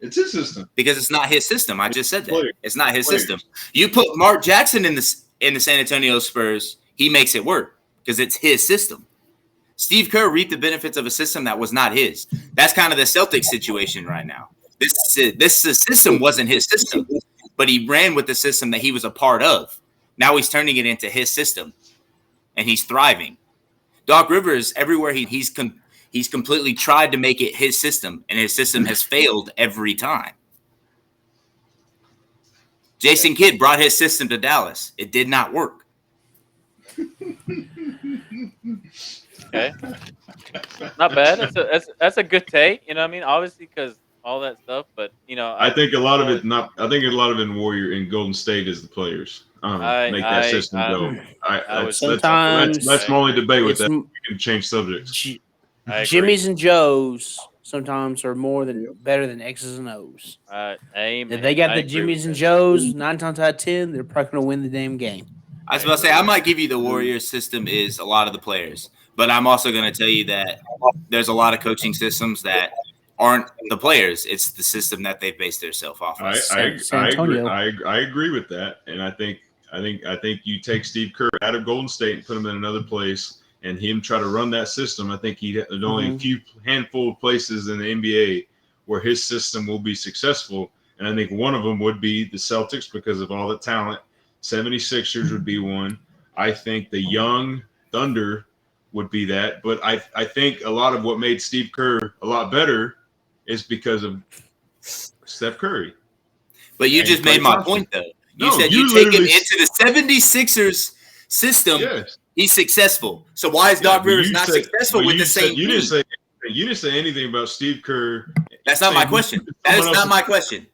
It's his system. Because it's not his system. I just said that. It's not his system. You put Mark Jackson in the San Antonio Spurs, he makes it work because it's his system. Steve Kerr reaped the benefits of a system that was not his. That's kind of the Celtics situation right now. This system wasn't his system, but he ran with the system that he was a part of. Now he's turning it into his system, and he's thriving. Doc Rivers, everywhere he's completely tried to make it his system, and his system has failed every time. Jason Kidd brought his system to Dallas. It did not work. Okay, not bad. That's a good take. You know what I mean? Obviously, because all that stuff. But I think a lot of it in Warrior in Golden State is the players make that system go. That's my only debate with that. We can change subjects. Jimmys and Joes sometimes are better than X's and O's. Amen. If they got the Jimmys and Joes 9 times out of 10, they're probably going to win the damn game. I was about to say, I might give you the Warriors system is a lot of the players, but I'm also going to tell you that there's a lot of coaching systems that aren't the players. It's the system that they've based themselves off of. I agree with that, and I think you take Steve Kerr out of Golden State and put him in another place, and him try to run that system. I think there's only a handful of places in the NBA where his system will be successful, and I think one of them would be the Celtics because of all the talent. 76ers would be one. I think the young Thunder would be that. But I think a lot of what made Steve Kerr a lot better is because of Steph Curry. But you just made my point, though. You said you take him into the 76ers system. Yes. He's successful. So why is Doc Rivers not successful with the same team? You didn't say You didn't say anything about Steve Kerr. That's not my question. That is not my question.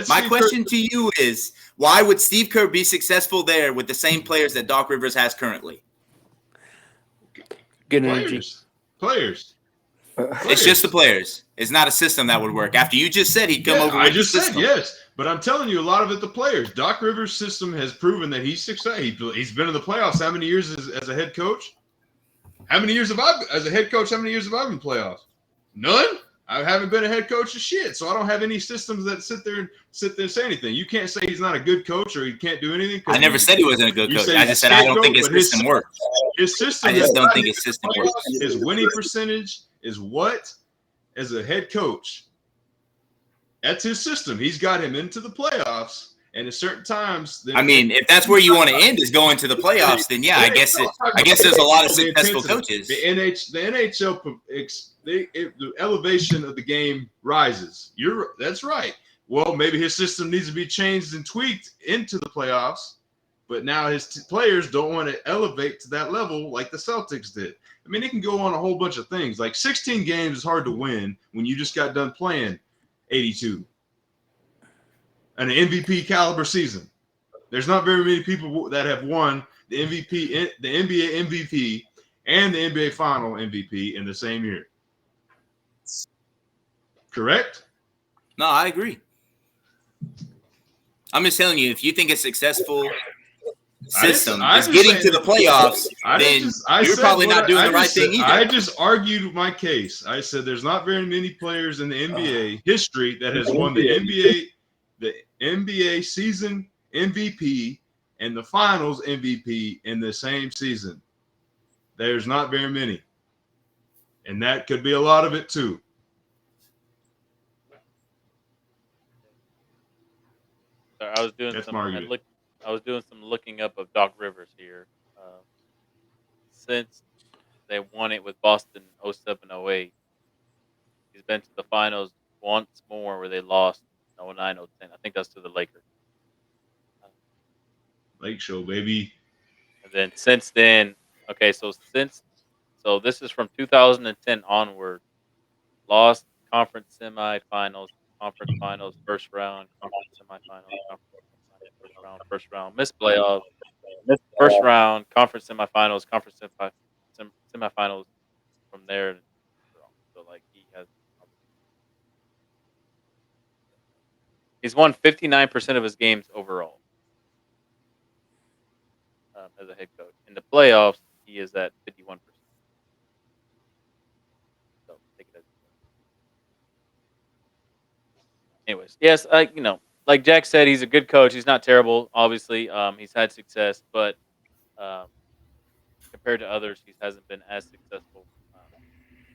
My question to you is, why would Steve Kerr be successful there with the same players that Doc Rivers has currently? Good energy. Players. It's just the players. It's not a system that would work. After you just said he'd come over with I just the said system. yes, but I'm telling you, a lot of it the players. Doc Rivers' system has proven that he's successful. He's been in the playoffs. How many years as a head coach? How many years have I as a head coach? How many years have I been in playoffs? None. I haven't been a head coach of shit, so I don't have any systems that sit there and say anything. You can't say he's not a good coach or he can't do anything. I never said he wasn't a good coach. I just said I don't think his system works. His system. I just don't think his system works. His winning percentage is what? As a head coach, that's his system. He's got him into the playoffs, and at certain times. I mean, if that's where you want to end is going to the playoffs, then yeah, I guess there's a lot of successful coaches. The NHL, the elevation of the game rises. That's right. Well, maybe his system needs to be changed and tweaked into the playoffs, but now his players don't want to elevate to that level like the Celtics did. I mean, it can go on a whole bunch of things. Like 16 games is hard to win when you just got done playing 82. And an MVP caliber season. There's not very many people that have won the MVP, the NBA MVP, and the NBA Final MVP in the same year. Correct? No, I agree. I'm just telling you, if you think a successful system is getting to the playoffs, then you're probably not doing the right thing either. I just argued my case. I said there's not very many players in the NBA history that has won the NBA season MVP and the Finals MVP in the same season. There's not very many, and that could be a lot of it too. I was doing some looking up of Doc Rivers here. Since they won it with Boston 07-08, he's been to the finals once more where they lost 09-10. I think that's to the Lakers. Lake Show, baby. And then since then, so this is from 2010 onward. Lost conference semifinals, conference finals, first round, conference semifinals, first round, missed playoffs, first round, conference semifinals, conference semifinals. From there, so like he's won 59% of his games overall as a head coach. In the playoffs, he is at 51%. So take it as. Anyways, yes, like Jack said, he's a good coach. He's not terrible, obviously. He's had success, but compared to others, he hasn't been as successful.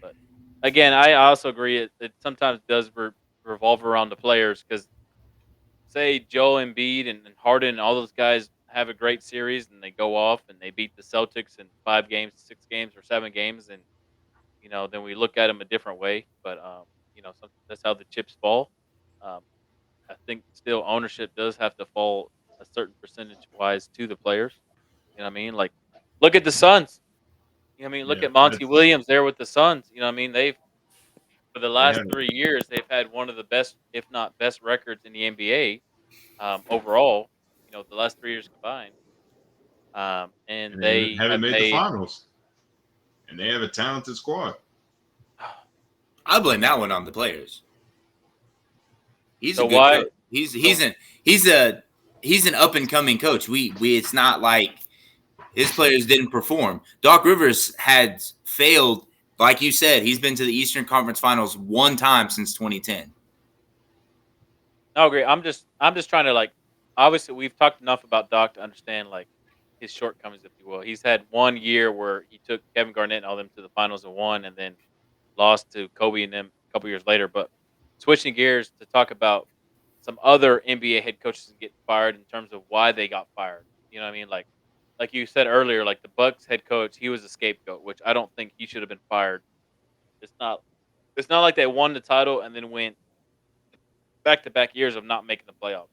But again, I also agree it sometimes does revolve around the players because, say, Joel Embiid and Harden and all those guys have a great series and they go off and they beat the Celtics in 5 games, 6 games, or 7 games, and then we look at them a different way. But that's how the chips fall. I think still ownership does have to fall a certain percentage wise to the players. You know what I mean? Like, look at the Suns. You know what I mean? Look at Monty Williams there with the Suns. You know what I mean? They've, for the last 3 years, they've had one of the best, if not best, records in the NBA overall. The last 3 years combined. And they haven't made the finals. And they have a talented squad. I blame that one on the players. He's so a good coach. He's an up and coming coach. We it's not like his players didn't perform. Doc Rivers had failed, like you said. He's been to the Eastern Conference Finals 1 time since 2010. I agree. I'm just trying to, like, obviously we've talked enough about Doc to understand like his shortcomings, if you will. He's had 1 year where he took Kevin Garnett and all them to the finals and won, and then lost to Kobe and them a couple years later. But switching gears to talk about some other NBA head coaches getting fired in terms of why they got fired. You know what I mean? Like you said earlier, like the Bucks head coach, he was a scapegoat, which I don't think he should have been fired. It's not like they won the title and then went back-to-back years of not making the playoffs.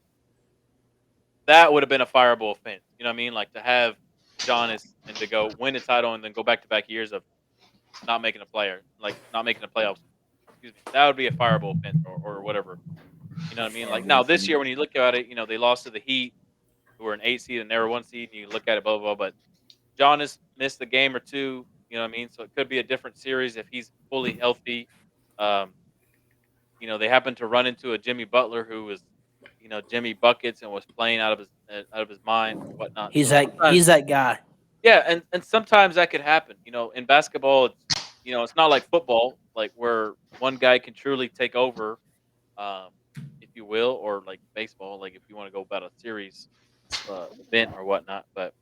That would have been a fireable offense. You know what I mean? Like to have Giannis and to go win the title and then go back-to-back years of not making a player, like not making the playoffs. Excuse me. That would be a fireable offense or whatever. You know what I mean? Like now this year, when you look at it, they lost to the Heat, who were an 8 seed and they were 1 seed. And you look at it, blah blah blah. But Giannis missed a game or two. You know what I mean? So it could be a different series if he's fully healthy. Um, they happened to run into a Jimmy Butler who was, Jimmy buckets and was playing out of his mind or whatnot. He's So like sometimes- he's that guy. yeah, and sometimes that could happen. In basketball, it's not like football, like where one guy can truly take over, um, if you will, or like baseball, like if you want to go about a series event or whatnot. But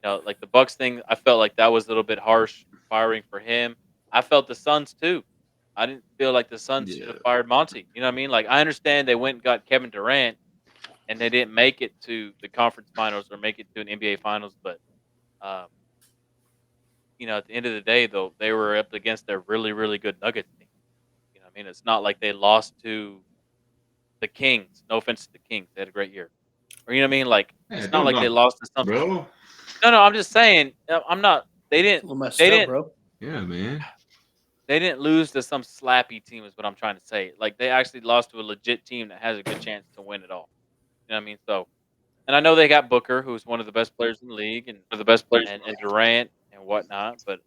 like the Bucks thing, I felt like that was a little bit harsh firing for him. I felt the Suns too. I didn't feel like the Suns should have fired Monty. You know what I mean? Like I understand they went and got Kevin Durant, and they didn't make it to the conference finals or make it to an NBA finals, but um, at the end of the day, though, they were up against their really, really good Nuggets team. You know what I mean? It's not like they lost to the Kings. No offense to the Kings. They had a great year. Or, you know what I mean? Like, it's not like they lost to something. Bro. No, I'm just saying, I'm not. They A didn't. little messed They up, didn't. bro. Yeah, man. They didn't lose to some slappy team, is what I'm trying to say. Like, they actually lost to a legit team that has a good chance to win it all. You know what I mean? So, and I know they got Booker, who's one of the best players in the league, and one of the best players, and Durant and whatnot. But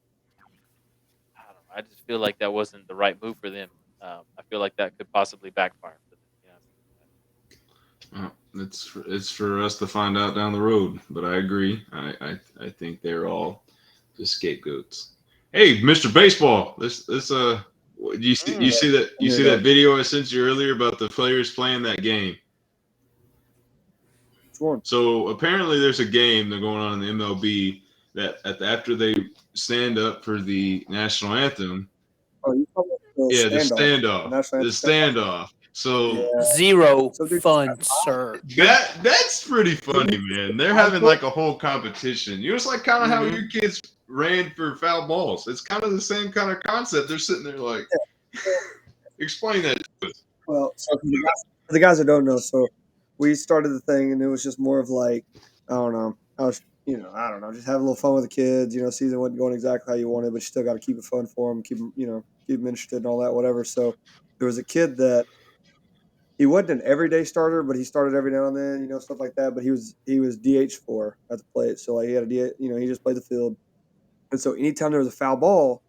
I don't know. I just feel like that wasn't the right move for them. I feel like that could possibly backfire for them. It's for us to find out down the road, but I agree. I think they're all just scapegoats. Hey, Mr. Baseball, this you see that video I sent you earlier about the players playing that game? Which one? So apparently there's a game that's going on in the MLB that after they stand up for the national anthem. Oh, you talking about The standoff. standoff. The standoff. So Yeah. Zero So dude, fun, sir. that's pretty funny, man. They're having like a whole competition. It's like kind of how your kids ran for foul balls. It's kind of the same kind of concept. They're sitting there like, explain that to us. Well, so for the guys that don't know, so we started the thing, and it was just more of like, I don't know. I was, I don't know, just having a little fun with the kids. Season wasn't going exactly how you wanted, but you still got to keep it fun for them, keep them, keep them interested and all that, whatever. So there was a kid that he wasn't an everyday starter, but he started every now and then, stuff like that. But he was DH for at the plate, so like he had a DH, he just played the field. And so anytime there was a foul ball,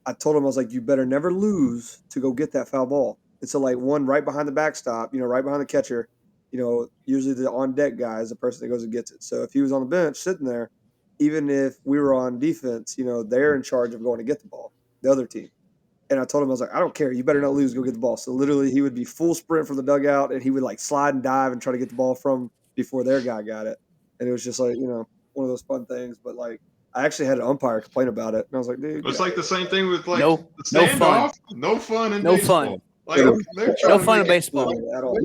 I told him, I was like, you better never lose to go get that foul ball. And so like one right behind the backstop, right behind the catcher, usually the on deck guy is the person that goes and gets it. So if he was on the bench sitting there, even if we were on defense, they're in charge of going to get the ball, the other team. And I told him, I was like, I don't care. You better not lose. Go get the ball. So literally he would be full sprint from the dugout, and he would like slide and dive and try to get the ball from before their guy got it. And it was just like, one of those fun things. But like, I actually had an umpire complain about it. And I was like, dude. It's like the same thing with like No the fun. standoff. No fun in No baseball. fun. Like, they're trying No to fun make in it- baseball. At all.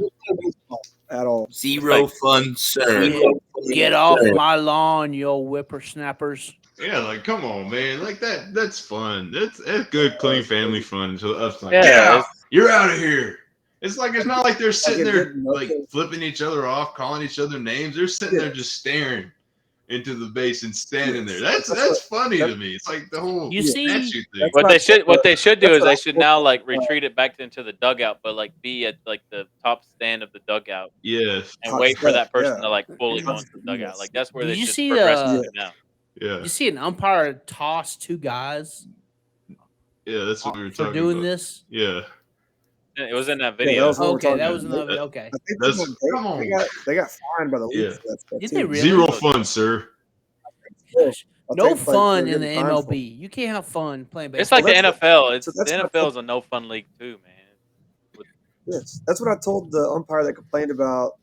At all. Zero fun, sir. Get off my lawn, you old whippersnappers. Yeah, like come on, man. Like that's fun. That's good, clean family fun. So us like, Yeah, yeah, you're out of here. It's not like they're sitting it there didn't, like okay. flipping each other off, calling each other names. They're sitting there just staring into the base and standing there. That's funny to me. It's like the whole You see- statue thing. What they should do That's is what they I should told now him. like retreat it back into the dugout, but like be at like the top stand of the dugout Yes. and Top wait for that step, person yeah. to like fully go Yes. into the dugout. Yes. Like that's where Did they you should see progress the- to now. Yeah. You see an umpire toss two guys Yeah, that's what we were for talking doing about. this? Yeah. It was in that Yeah, that video. was what we're Okay, talking that about. was another. Okay. I think That's- come on. they got fined by the league Yeah. for that stuff Did too. they really? Zero fun, sir. Gosh, I'll no take, like, fun they're in the getting fined for MLB. You can't have fun playing baseball. It's like Well, the that's NFL. It's so the that's what I NFL told- is a no fun league too, man. Yes, that's what I told the umpire that complained about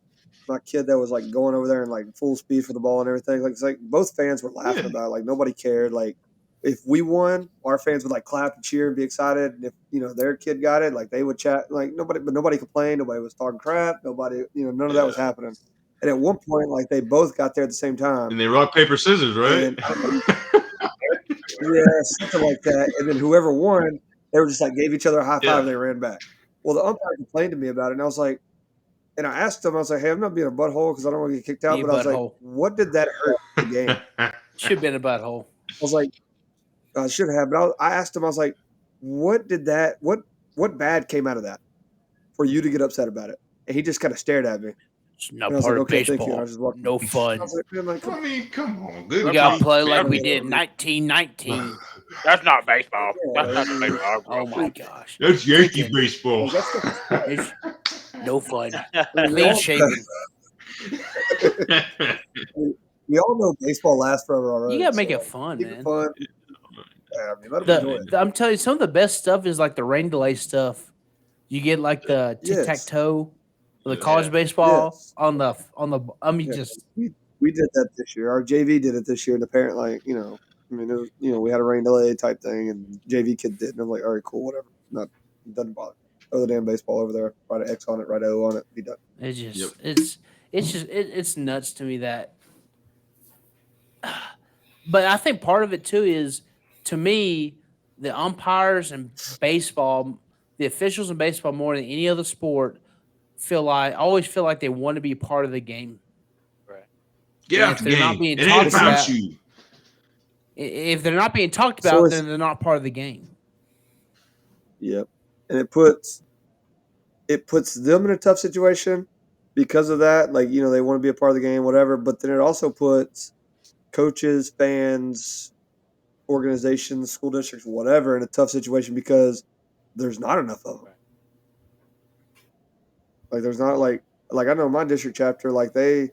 my kid that was like going over there and like full speed for the ball and everything. Like it's like both fans were laughing Yeah. about it. Like nobody cared. Like if we won, our fans would like clap and cheer and be excited. And if their kid got it, like they would chat. Like nobody complained. Nobody was talking crap. Nobody, none of that was happening. And at one point, like they both got there at the same time. And they rock, paper, scissors, right? Yeah, something like that. And then whoever won, they were just like gave each other a high five Yeah. and they ran back. Well, the umpire complained to me about it, and I was like, and I asked him, I was like, hey, I'm not being a butthole because I don't want to get kicked out, Be a but I was like, butthole. what did that hurt the game? I Should have been a butthole. was like, I should have, but I asked him. I was like, "What did that? What bad came out of that for you to get upset about it?" And he just kind of stared at me. It's not And I was part like, of "Okay, thank you." And I baseball. just walked. No I fun. was like, "Man, like, I mean, come on. Good. We gotta not play like we baseball. did 1919. That's not baseball. Yeah, That's not the baseball. I grew Oh up my with. gosh. That's Yankee Freaking- baseball. like, that's It's no fun. I mean, Clean shaven. we all know baseball lasts forever already. You gotta make so, it fun, keep man. it fun. Yeah, I mean, let them enjoy it. I'm telling you, some of the best stuff is like the rain delay stuff. You get like the tic tac toe, the college Yeah. baseball Yes. on the. I mean, Yeah. just We did that this year. Our JV did it this year, and the parent, like, you know, I mean, it was, you know, we had a rain delay type thing, and JV kid did, and I'm like, all right, cool, whatever. Not doesn't bother. Throw the damn baseball over there. Write an X on it. Write O on it. Be done. it's just Yep. it's nuts to me that. But I think part of it too is, to me, the umpires in baseball, the officials in baseball more than any other sport, always feel like they want to be part of the game. Right. Get And out if the they're not game. being It ain't talked about about- you. If they're not being talked So about, it's- then they're not part of the game. Yep. And it puts them in a tough situation because of that. Like, you know, they want to be a part of the game, whatever. But then it also puts coaches, fans, organizations, school districts, whatever, in a tough situation because there's not enough of them. Right. Like, there's not like I know my district chapter, like they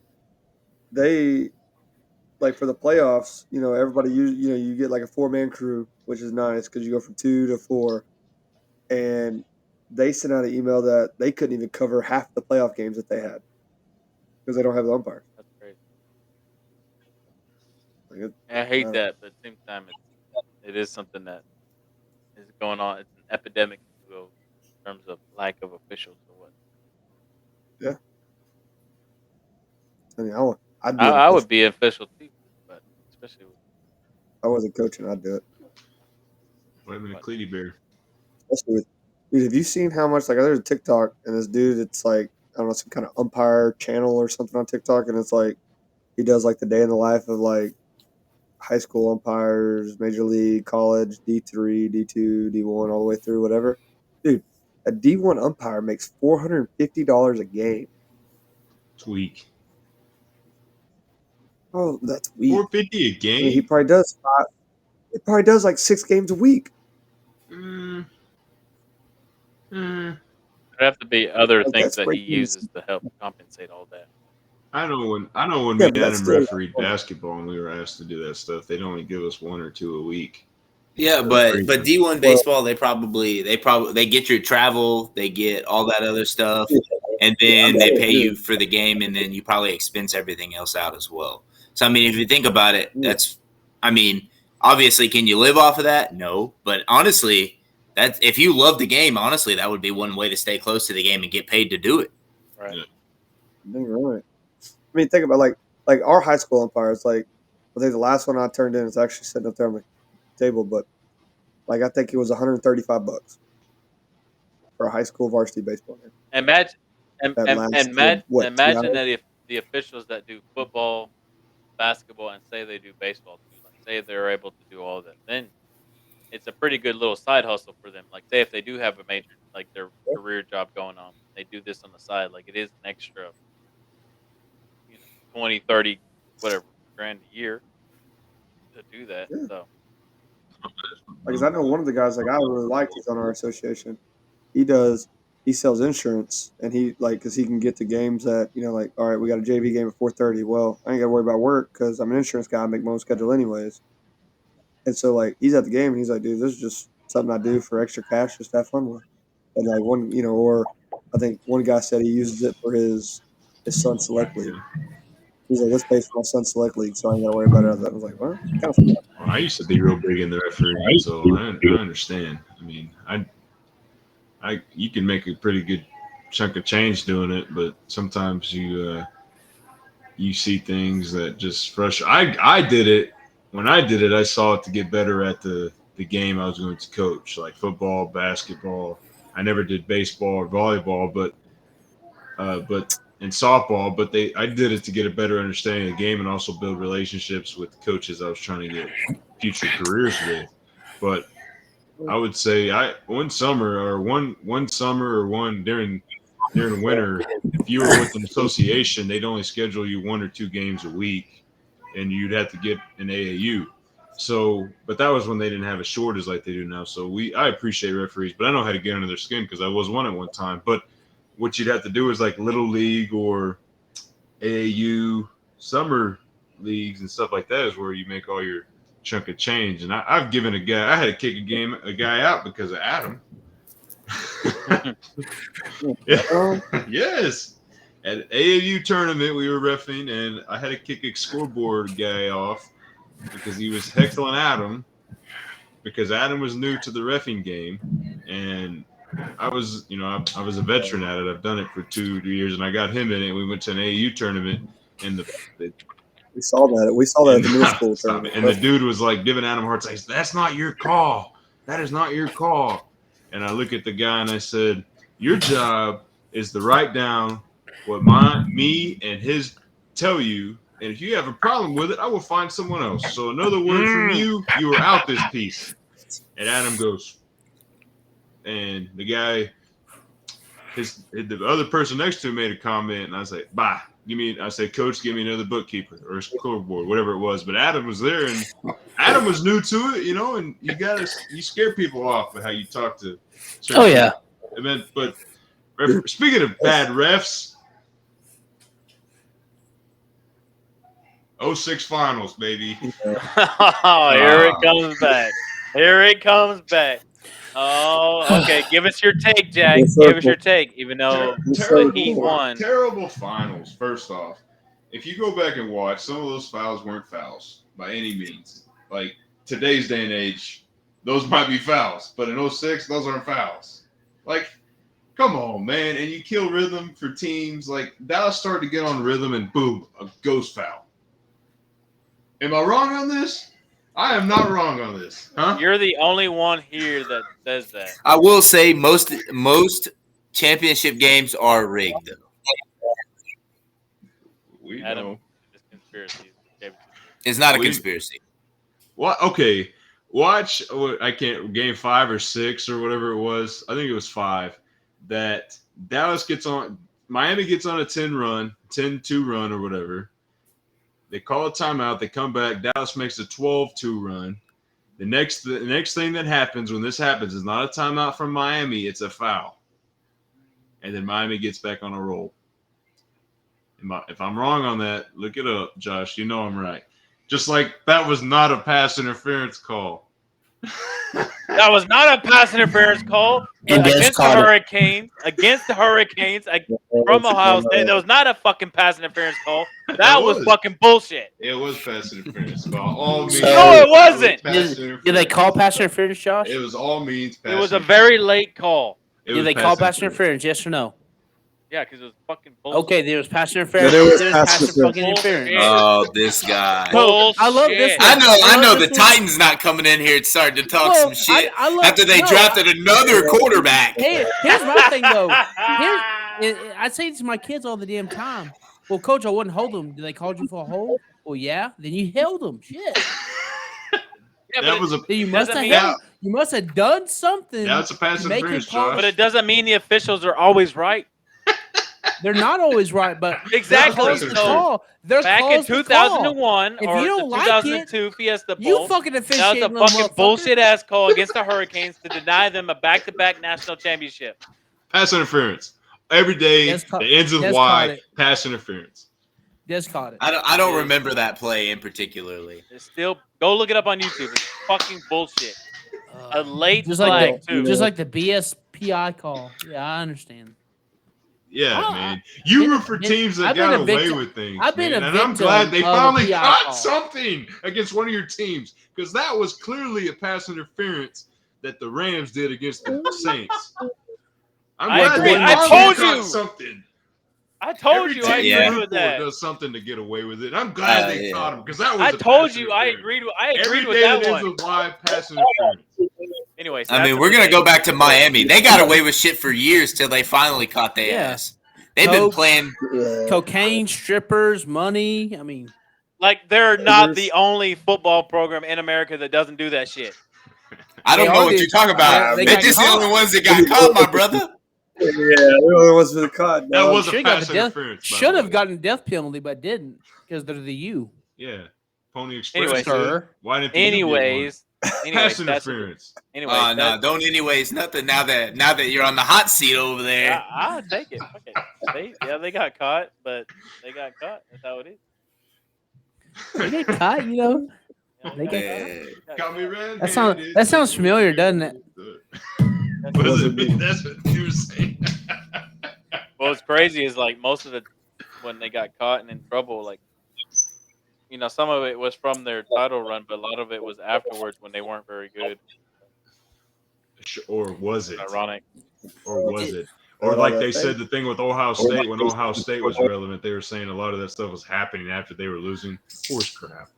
like for the playoffs, you know, everybody you get like a 4-man crew, which is nice because you go from 2 to 4, and they sent out an email that they couldn't even cover half the playoff games that they had because they don't have the umpires. That's crazy. Like I hate Uh, that, but at the same time, it is something that is going on. It's an epidemic, if you will, in terms of lack of officials or what. I mean, I'd be I an would be official too, but especially with I wasn't coaching, I'd do it. Wait a minute, Cleety Bear. Especially with, dude, have you seen how much, like, there's a TikTok and this dude, it's like, I don't know, some kind of umpire channel or something on TikTok, and it's like he does like the day in the life of like high school umpires, major league, college, D3, D2, D1, all the way through, whatever. Dude, a D1 umpire makes $450 a game. It's weak. Oh, that's weak. $450 a I mean, game? he probably does 5. He probably does like 6 games a week. Mm. there have to be other Like, things that's that he breaking news. uses to help compensate all that. I know when Yeah, me but and that's Adam still- refereed basketball and we were asked to do that stuff, they'd only give us 1 or 2 a week. Yeah, Crazy. but D1 baseball, they get your travel, they get all that other stuff, and then they pay you for the game, and then you probably expense everything else out as well. So I mean, if you think about it, obviously, can you live off of that? No, but honestly, that's if you love the game, honestly, that would be one way to stay close to the game and get paid to do it. Right. Yeah. You're right. I mean, think about like our high school umpires. Like, I think the last one I turned in is actually sitting up there on the table, but like I think it was $135 for a high school varsity baseball game. Imagine, That lasted, imagine, what, 2 imagine hours? that if the officials that do football, basketball, and say they do baseball too, like say they're able to do all that, then it's a pretty good little side hustle for them. Like say if they do have a major, like their career job going on, they do this on the side. Like it is an extra, 20, 30, whatever grand a year to do that. Yeah. So Because I know one of the guys, like I really liked, he's on our association. He sells insurance, and he like because he can get to games that like, all right, we got a JV game at 4:30. Well, I ain't got to worry about work because I'm an insurance guy. I make my own schedule anyways. And so like he's at the game, and he's like, dude, this is just something I do for extra cash, just to have fun with. And like or I think one guy said he uses it for his son's select league. He's like, let's pay for my son's select league, so I ain't got to worry about it. I was like, well, kind of fun. Well, I used to be real big in the refereeing, so I understand. I mean, you can make a pretty good chunk of change doing it, but sometimes you see things that just frustrate. I did it. When I did it, I saw it to get better at the game I was going to coach, like football, basketball. I never did baseball or volleyball, but in softball. But I did it to get a better understanding of the game and also build relationships with the coaches I was trying to get future careers with. But I would say one summer or one during the winter, if you were with an association, they'd only schedule you 1 or 2 games a week, and you'd have to get an AAU. So, but that was when they didn't have a shortage like they do now. So I appreciate referees, but I know how to get under their skin because I was one at one time. But what you'd have to do is like Little League or AAU summer leagues and stuff like that is where you make all your chunk of change. And I've given I had to kick a guy out because of Adam. Yes. At AAU tournament, we were reffing, and I had to kick a scoreboard guy off because he was heckling Adam because Adam was new to the reffing game, and I was a veteran at it. I've done it for 2 years, and I got him in it. We went to an AAU tournament, and we saw that. We saw that at the middle school tournament. And the dude was like giving Adam a hard time. That's not your call. That is not your call. And I look at the guy and I said, your job is to write down what me and his tell you. And if you have a problem with it, I will find someone else. So another word from you are out this piece. And Adam goes, and the guy, the other person next to him made a comment, and I was like, bye. I said, Coach, give me another bookkeeper or a scoreboard, whatever it was. But Adam was there, and Adam was new to it, and you scare people off with how you talk to. Oh yeah. But speaking of bad refs, 06 finals, baby. Oh, here it comes back. Here it comes back. Oh, okay. Give us your take, Jack. Give us your take, even though the Heat won. Terrible finals, first off. If you go back and watch, some of those fouls weren't fouls by any means. Like, today's day and age, those might be fouls. But in 06, those aren't fouls. Like, come on, man. And you kill rhythm for teams. Like, Dallas started to get on rhythm, and boom, a ghost foul. Am I wrong on this? I am not wrong on this. Huh? You're the only one here that says that. I will say most championship games are rigged, though. We Adam, know. it's conspiracy. It's not a conspiracy. What? Okay. Watch. Game 5 or 6 or whatever it was. I think it was 5. That Miami gets on a 10-2 run or whatever. They call a timeout. They come back. Dallas makes a 12-2 run. The next thing that happens when this happens is not a timeout from Miami. It's a foul. And then Miami gets back on a roll. If I'm wrong on that, look it up, Josh. You know I'm right. Just like that was not a pass interference call. That was not a pass interference call against the Hurricanes. Against the Hurricanes from Ohio State. That was not a fucking pass interference call. That was fucking bullshit. It was pass interference. By all means. No, it wasn't. Did they call pass interference, Josh? It was all means pass. It was a very late call. Did they call pass interference? Yes or no? Yeah, because it was fucking bullshit. Okay, there was pass interference. Yeah, there was pass fucking interference. Oh, this guy. Bullshit. I love this. I know. The Titans not coming in here starting to talk some shit after they drafted another quarterback. Hey, here's my thing though. I say this to my kids all the damn time. Well, Coach, I wouldn't hold them. Did they call you for a hold? Well, yeah. Then you held them. Shit. Yeah, that was a. You must have done something. That's a pass interference, Josh. But it doesn't mean the officials are always right. They're not always right, but exactly. So back in 2001 or the 2002 Fiesta Bowl, you fucking officiate. That was a fucking bullshit ass call against the Hurricanes to deny them a back-to-back national championship. Pass interference every day. The ends of why pass interference. Just caught it. I don't remember that play in particularly. It's still go look it up on YouTube. It's fucking bullshit. A late flag too. Just like the BSPI call. Yeah, I understand. Yeah, man. You were for teams that got away with things. And I'm glad they finally caught something against one of your teams because that was clearly a pass interference that the Rams did against the Saints. I'm glad they finally caught something. I told you I agree with that. Does something to get away with it. I'm glad they caught him because that was. I told you I agreed with that one. Why pass interference. Anyways, I mean, we're gonna go back to Miami. They got away with shit for years till they finally caught their ass. They've been playing cocaine, strippers, money. I mean, like they're not the only football program in America that doesn't do that shit. I don't They know are what the- you're talking about. they They're got just the caught. only ones that got caught, my brother. Yeah, the only ones with the caught. That dog. was a Should got pass the death. interference. by Should the have way. gotten death penalty, but didn't because they're the U. Yeah. Pony Express. Anyway, did. sir. Why didn't the U get one? Anyways, Pass that's interference. anyway. No, don't anyways nothing. Now that you're on the hot seat over there. I'll take it. Okay. They got caught, but they got caught. That's how it is. They get caught, you know. Yeah, They got Got me red. That sounds familiar, doesn't it? What does it mean? That's what you were saying. What's crazy is like most of the when they got caught and in trouble, like some of it was from their title run, but a lot of it was afterwards when they weren't very good. Or was it? Ironic. Or was it? Or like they said the thing with Ohio State when Ohio State was relevant, they were saying a lot of that stuff was happening after they were losing. Horse crap.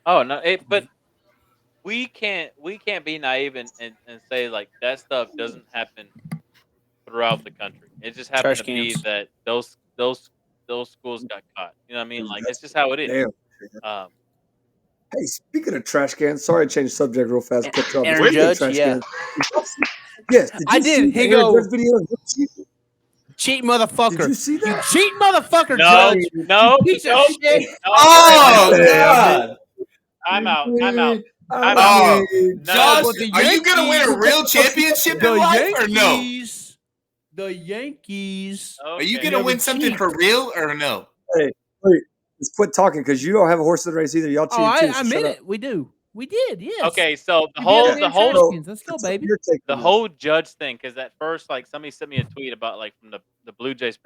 Oh no! But we can't be naive and say like that stuff doesn't happen throughout the country. It just happened Trash to be cans. that those schools got caught. You know what I mean? Like it's just how it is. Damn. Hey, speaking of trash cans, sorry I changed subject real fast. Cut you off. Aaron Speaking of Judge, trash yeah. cans, yes, I you did. see He the go- Aaron Judge video? Cheat motherfucker. Did you see You that? cheat motherfucker, No, Judge. no, Piece of no. shit. Oh Yeah. God! I'm out. I'm out. Oh, No, Josh, but the are you gonna win a Yankees- real championship The in life or no? Yankees. The Yankees. Are you Okay. gonna win Never something cheat. for real or no? Wait, just quit talking because you don't have a horse in the race either. Y'all cheated Oh, too. I so meant shut up. it. We do. We did. Yes. Okay, so the We whole did the it. whole So, Let's go, so baby. you're taking the this. whole Judge thing, because at first, like somebody sent me a tweet about like from the Blue Jays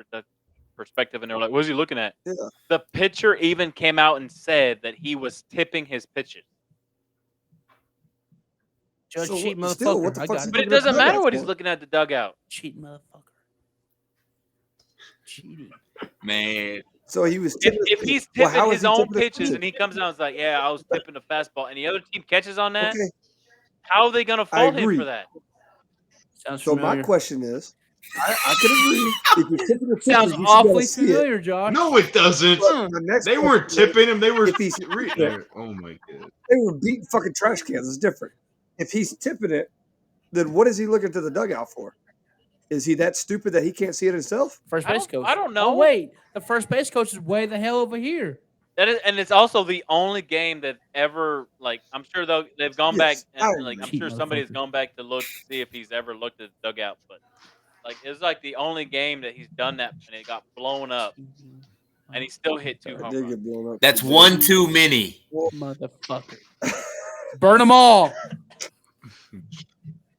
perspective, and they were like, "What is he looking at?" Yeah. The pitcher even came out and said that he was tipping his pitches. Judge So cheat what- motherfucker. still, what the I fuck's got he it. But it looking at doesn't the matter dugout what he's for? looking at the dugout. Cheat motherfucker. Cheating. Man, So he was If, tipping. if he's Well, tipping how is his he own tipping his pitches pitches? and he comes out and is like, "Yeah, I was tipping the fastball," and the other team catches on that, Okay, how are they gonna I fault him agree. for that? Sounds So familiar. my question is, I could agree. If you're tipping your pitches, Sounds you should be able awfully to see it. familiar, Josh. No, it doesn't. But the next They weren't question is, tipping him. They were. if he's Oh my god. they were beating fucking trash cans. It's different. If he's tipping it, then what is he looking to the dugout for? Is he that stupid that he can't see it himself? First I base don't- coach. I don't know. Oh, wait. The first base coach is way the hell over here. That is, and it's also the only game that ever like I'm sure they've gone Yes, back I and like I'm agree. sure somebody's Motherfucker. gone back to look to see if he's ever looked at the dugout, but like it's like the only game that he's done that and it got blown up and he still hit two I home did runs. get blown up. that's one too many. Motherfucker. Burn them all.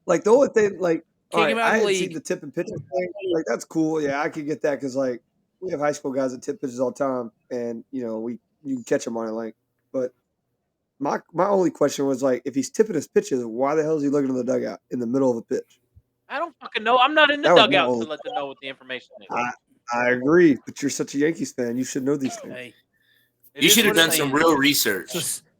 Like the only thing, like, Kick all right, him out I of the hadn't league. seen the tip and pitches thing. Like that's cool. Yeah, I could get that because like we have high school guys that tip pitches all the time, and you know you can catch them on it. Like, but my only question was like, if he's tipping his pitches, why the hell is he looking in the dugout in the middle of a pitch? I don't fucking know. I'm not in the That was my dugout to only- let them know what the information is. I agree, but you're such a Yankees fan, you should know these things. Hey, It You is should have what it done some is. real research.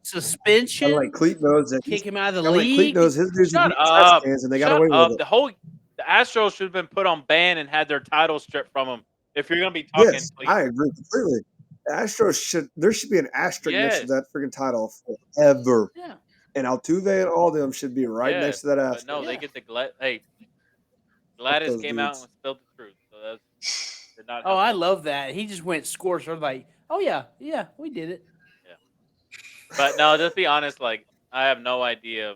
suspension. Kind of like Cleat knows that. Kick him out of the Like Cleat league. knows his dudes Shut are trash up. cans, and they got Shut away up. with it. The Astros should have been put on ban and had their title stripped from them. If you're gonna be talking, Yes, please. I agree completely. The Astros there should be an asterisk next to Yes. that freaking title forever. Yeah. And Altuve and all of them should be right Yeah, next to that but asterisk. no, they Yeah. get the Gladys those came out dudes. and spilled the truth. So that's did not. Oh, help I them. love that. He just went scores. Or like, oh yeah, we did it. But no, just be honest. Like I have no idea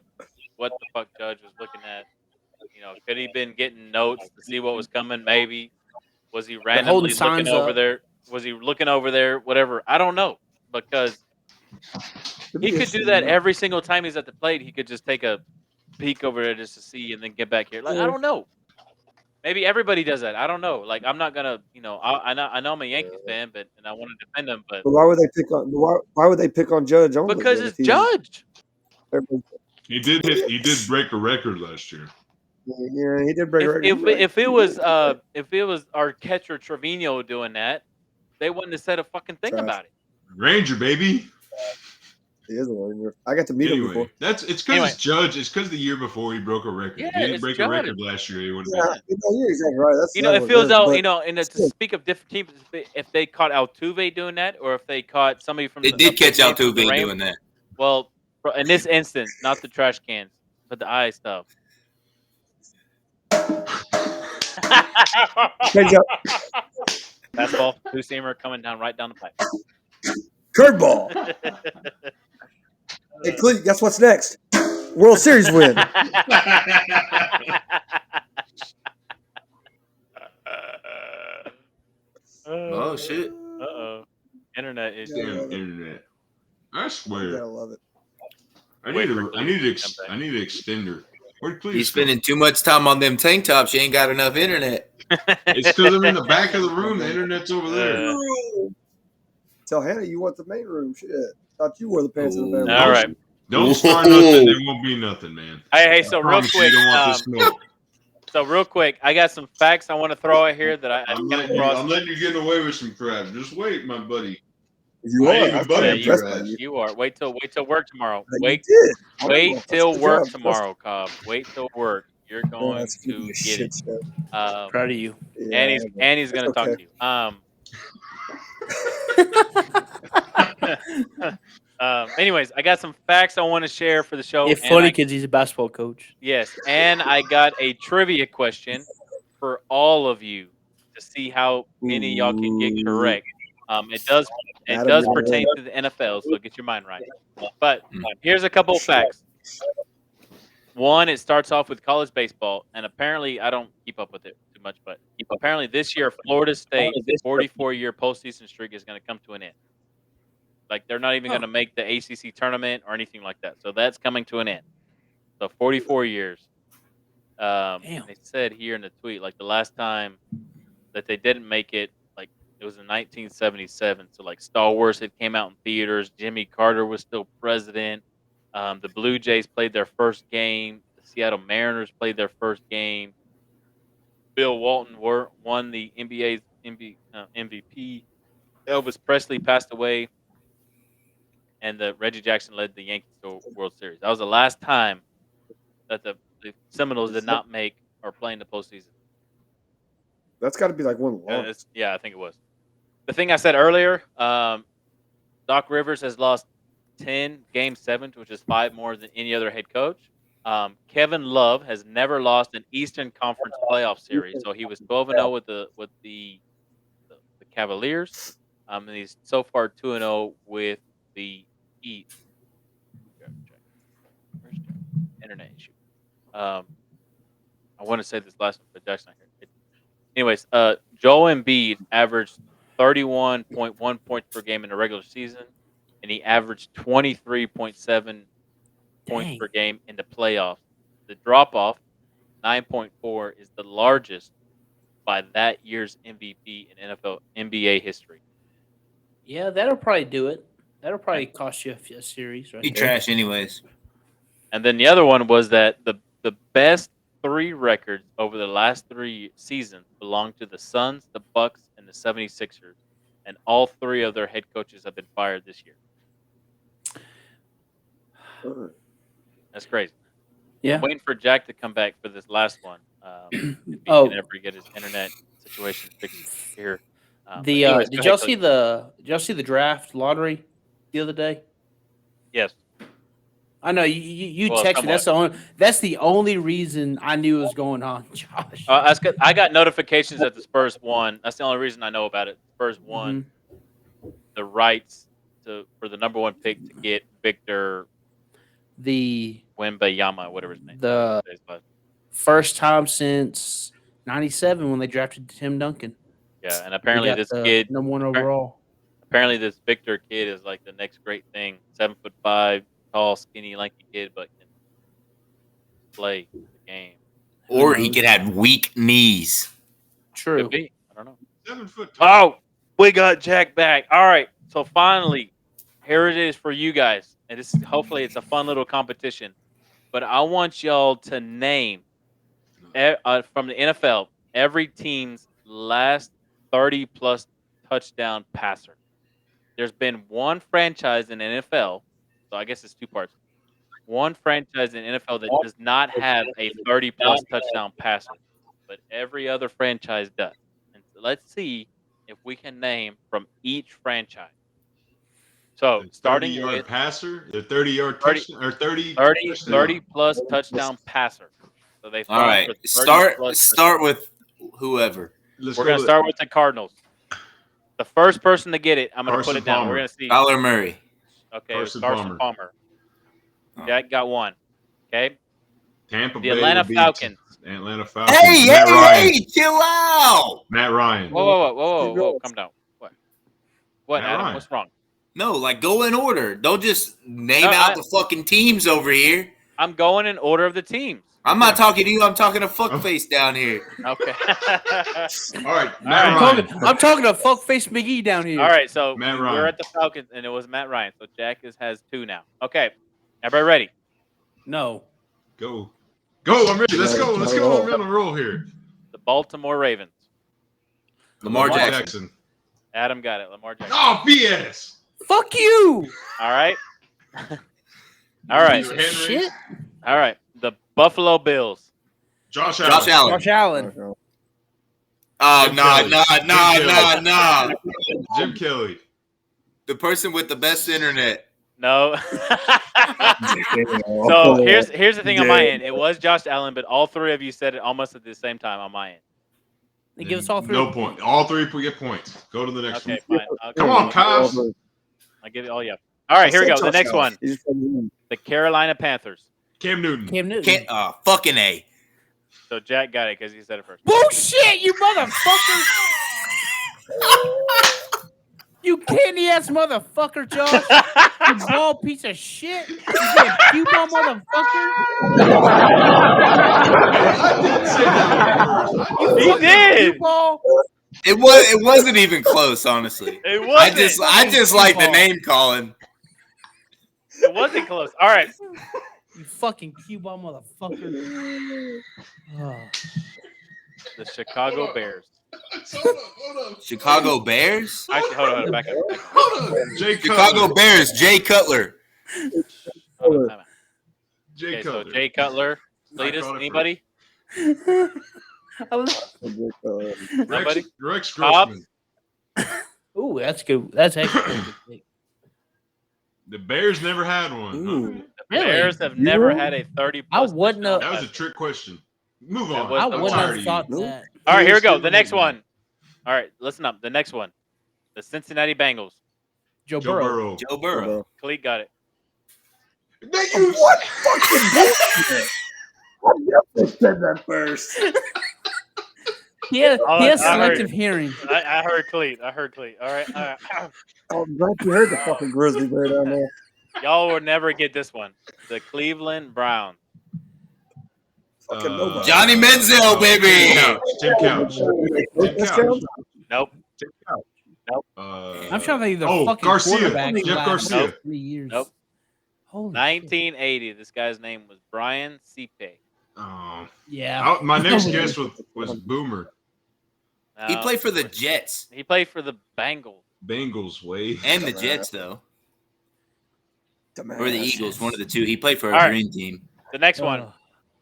what the fuck Judge was looking at. You know, could he been getting notes to see what was coming? Maybe was he holding randomly signs looking over up. there? Was he looking over there? Whatever. I don't know because It'd be he could do interesting that to know. every single time he's at the plate. He could just take a peek over there just to see and then get back here. Like I Yeah. don't know. Maybe everybody does that. I don't know. Like I'm not gonna, I know I'm a Yankees fan, but and I want to defend them, but But why would they pick on? Why would they pick on Judge only? because then, it's if he's- Judge. He did break a record last year. Yeah, he did break a record. If it was our catcher Trevino doing that, they wouldn't have said a fucking thing Trash. about it. Ranger, baby. He is a Ranger. I got to meet him Anyway, before. it's because Anyway. it's Judge. It's because the year before he broke a record. Yeah, If he didn't it's break Judge. a record last year, he would Yeah, have you're exactly right. That's It what feels is, out, but and to still. speak of different teams, if they caught Altuve doing that, or if they caught somebody from They the did catch from the Altuve Ram- doing that. Well, in this instance, not the trash cans. But the eye stuff. Change up. Fastball, two-seamer coming down right down the pipe. Curveball. Hey, Cleet, guess what's next? World Series win. Oh shit! Uh-oh. Internet Yeah, issue. I Damn love it. internet. I You swear. gotta love it. I Wait need for a I Cleveland need to come back. I need an extender. Where'd You Cletus go? spending too much time on them tank tops. You ain't got enough internet. It's because I'm in the back of the room. The internet's over there. Tell Hannah you want the main room. Shit. Thought you wore the pants in the Ooh. band. All right. Don't start nothing. There won't be nothing, man. Hey, so real Promise you, quick. you don't want this smoke. So real quick, I got some facts I want to throw out here that I I'm came letting you. across. I'm letting you get away with some crap. Just wait, my buddy. You I ain't are. even I'm kind Yeah, of buddied impressed your by ass. you. You are. Wait till work tomorrow. You Wait did. wait That's till good work job. tomorrow, Cobb. Wait till work. You're Yeah, going that's gonna to be a get shit it. show. Proud of you. Yeah, Annie's that's gonna talk okay. to you. Anyways, I got some facts I want to share for the show. It's and funny I- because he's a basketball coach. yes, and I got a trivia question for all of you to see how many y'all can get correct. It does Adam, you're pertain right. to the NFL, so get your mind right. But here's a couple of facts. One, it starts off with college baseball, and apparently I don't keep up with it too much, but apparently this year Florida State's 44-year postseason streak is going to come to an end. Like they're not even going to make the ACC tournament or anything like that. So that's coming to an end. So 44 years. Damn. They said here in the tweet, like the last time that they didn't make it, like it was in 1977. So like Star Wars had came out in theaters. Jimmy Carter was still president. The Blue Jays played their first game. The Seattle Mariners played their first game. Bill Walton won the NBA's MVP. Elvis Presley passed away, and the Reggie Jackson led the Yankees to a World Series. That was the last time that the Seminoles did not make or play in the postseason. That's got to be like one of the longest. Yeah, I think it was. The thing I said earlier, Doc Rivers has lost 10 game sevens, which is 5 more than any other head coach. Kevin Love has never lost an Eastern Conference playoff series, so he was 12-0 with the Cavaliers. And he's so far 2-0 with the Heat. Where's the internet issue? I want to say this last one, but Jackson not here. Anyways, Joel Embiid averaged 31.1 points per game in the regular season, and he averaged 23.7 points Dang. per game in the playoffs. The drop off, 9.4, is the largest by that year's MVP in NFL NBA history. Yeah, that'll probably do it. That'll probably cost you a series, right? He there. trash anyways. And then the other one was that the best 3 records over the last 3 seasons belong to the Suns, the Bucks, and the 76ers. And all 3 of their head coaches have been fired this year. That's crazy. Yeah. I'm waiting for Jack to come back for this last one. If he Oh. can ever get his internet situation fixed here. Did y'all see the draft lottery the other day? Yes. I know you Well, texted me. somewhat. That's the only reason I knew it was going on, Josh. That's good. I got notifications that the Spurs won. That's the only reason I know about it. Spurs won the rights for the number 1 pick to get Victor The Wembanyama, whatever his name. The first time since '97 when they drafted Tim Duncan. Yeah, and apparently He got this the kid, number 1 overall. apparently this Victor kid is like the next great thing. 7'5", tall, skinny, lanky kid, but can play the game. Or he could have weak knees. True. Could be. I don't know. 7 foot. Oh, we got Jack back. All right. So finally, here it is for you guys. And hopefully it's a fun little competition. But I want y'all to name from the NFL every team's last 30-plus touchdown passer. There's been one franchise in NFL, so I guess it's 2 parts. One franchise in NFL that does not have a 30-plus touchdown passer, but every other franchise does. And so let's see if we can name from each franchise. So The starting 30-yard with passer, the 30-yard 30 touchdown, or 30 30 plus touchdown passer. So they All right, start with whoever. Let's We're go gonna start with the Cardinals. The first person to get it, I'm gonna put Carson it down. Palmer. We're gonna see. Kyler Murray. Okay, it was Carson Carson Palmer. Oh. Jack got one. Okay. Tampa The Bay Atlanta would be Falcons. Atlanta Falcons. Hey, Matt Ryan. chill out. Matt Ryan. Whoa, calm down. What, Matt Adam? Ryan. What's wrong? No, like go in order. Don't just name No, out the fucking teams over here. I'm going in order of the teams. I'm not talking to you. I'm talking to fuckface down here. Okay. All right, Matt Ryan. I'm talking to fuckface McGee down here. All right, so Matt we're Ryan. at the Falcons, and it was Matt Ryan. So Jack has 2 now. Okay. Everybody ready? No. Go. I'm ready. Let's go. I'm on a roll here. The Baltimore Ravens. Lamar Jackson. Adam got it. Lamar Jackson. Oh, BS. Fuck you. All right. All right. Henry. Shit. All right. The Buffalo Bills. Josh Allen. Josh Allen. Oh, Jim no. Kelly. Jim Kelly. The person with the best internet. No. So here's the thing on my end. It was Josh Allen, but all 3 of you said it almost at the same time on my end. They give us all 3. No point. All 3 we get points. Go to the next Okay, one. fine. Come on, Kyle. I'll give it all you. All right, here we go. The next one. The Carolina Panthers. Cam Newton. Fucking A. So Jack got it because he said it first. Bullshit, you motherfucker. You candy ass motherfucker, Josh. You bald piece of shit. You cue ball motherfucker. I didn't say that first. He did. Cue ball. It wasn't even close, honestly. It wasn't. I just like the name calling. It wasn't close. All right. You fucking cue ball motherfucker. Oh. The Chicago Bears. Hold on. Chicago Bears? Actually, hold on. Back up. Hold on. Jay Chicago Cutler. Bears, Jay Cutler. Hold on, time out. Jay Okay, so Cutler. Jay Cutler. I Cletus, caught it anybody? Nobody? Rex Cobbs? Grossman. Ooh, that's good. That's actually good. The Bears never had one. Ooh. The Really? Bears have never had a 30 I plus. wouldn't have. That was a trick question. Move on. was- I I'm wouldn't tired have of thought you. that. All right, here we go. The next one. All right, listen up. The next one. The Cincinnati Bengals. Joe Joe Burrow. Burrow. Joe Burrow. Cleet got it. What fucking bullshit? I definitely said that first. He has I heard selective it. hearing. I heard Cleet. All right. Oh, I'm glad you heard the fucking grizzly bear down there. Y'all will never get this one. The Cleveland Browns. Fucking nobody. Johnny Manziel, baby. Tim Couch. Tim Couch. Nope. Tim Couch. Nope. I'm trying to think of the Oh, fucking Garcia. quarterback. Jeff the last Garcia. 3 years. Nope. Holy 1980. This guy's name was Brian Cipe. Yeah. My next guess was Boomer. He played for the Jets He played for the Bengals. Bengals way. and the Jets, though. Dumbass. Or the Eagles, one of the two. He played for All a right. dream team. The next one.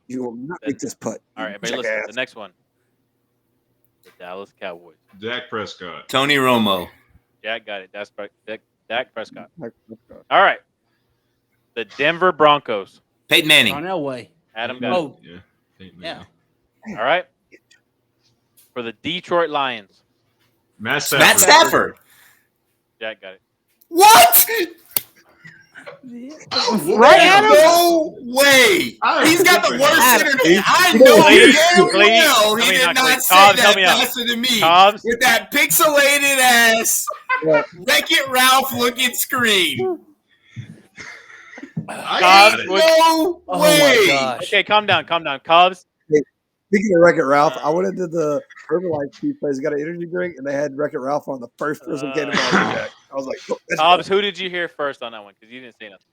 You will not make this putt. All right, everybody listen. The next one. The Dallas Cowboys. Dak Prescott. Tony Romo. Jack got it. Dak Prescott. All right. The Denver Broncos. Peyton Manning. On Elway. Adam got Oh, Yeah. yeah. it. All right. For the Detroit Lions. Matt Stafford. Matt Stafford. Jack got it. What? Right, Adam? No way. He's got the worst Adam. internet. I know Please, damn please. well he Tell me did not, not please. say Cobbs, help that me out. faster than me. Cobbs. With that pixelated ass Wreck-It Ralph looking screen. Cobbs would- No Oh way. my gosh. Okay, calm down. Cubs. Speaking of Wreck-It Ralph, I went into the Herbalife tea place, got an energy drink, and they had Wreck-It Ralph on. The first person came to my Jack. I was like, oh, that's Cubs, who did you hear first on that one? Because you didn't say nothing.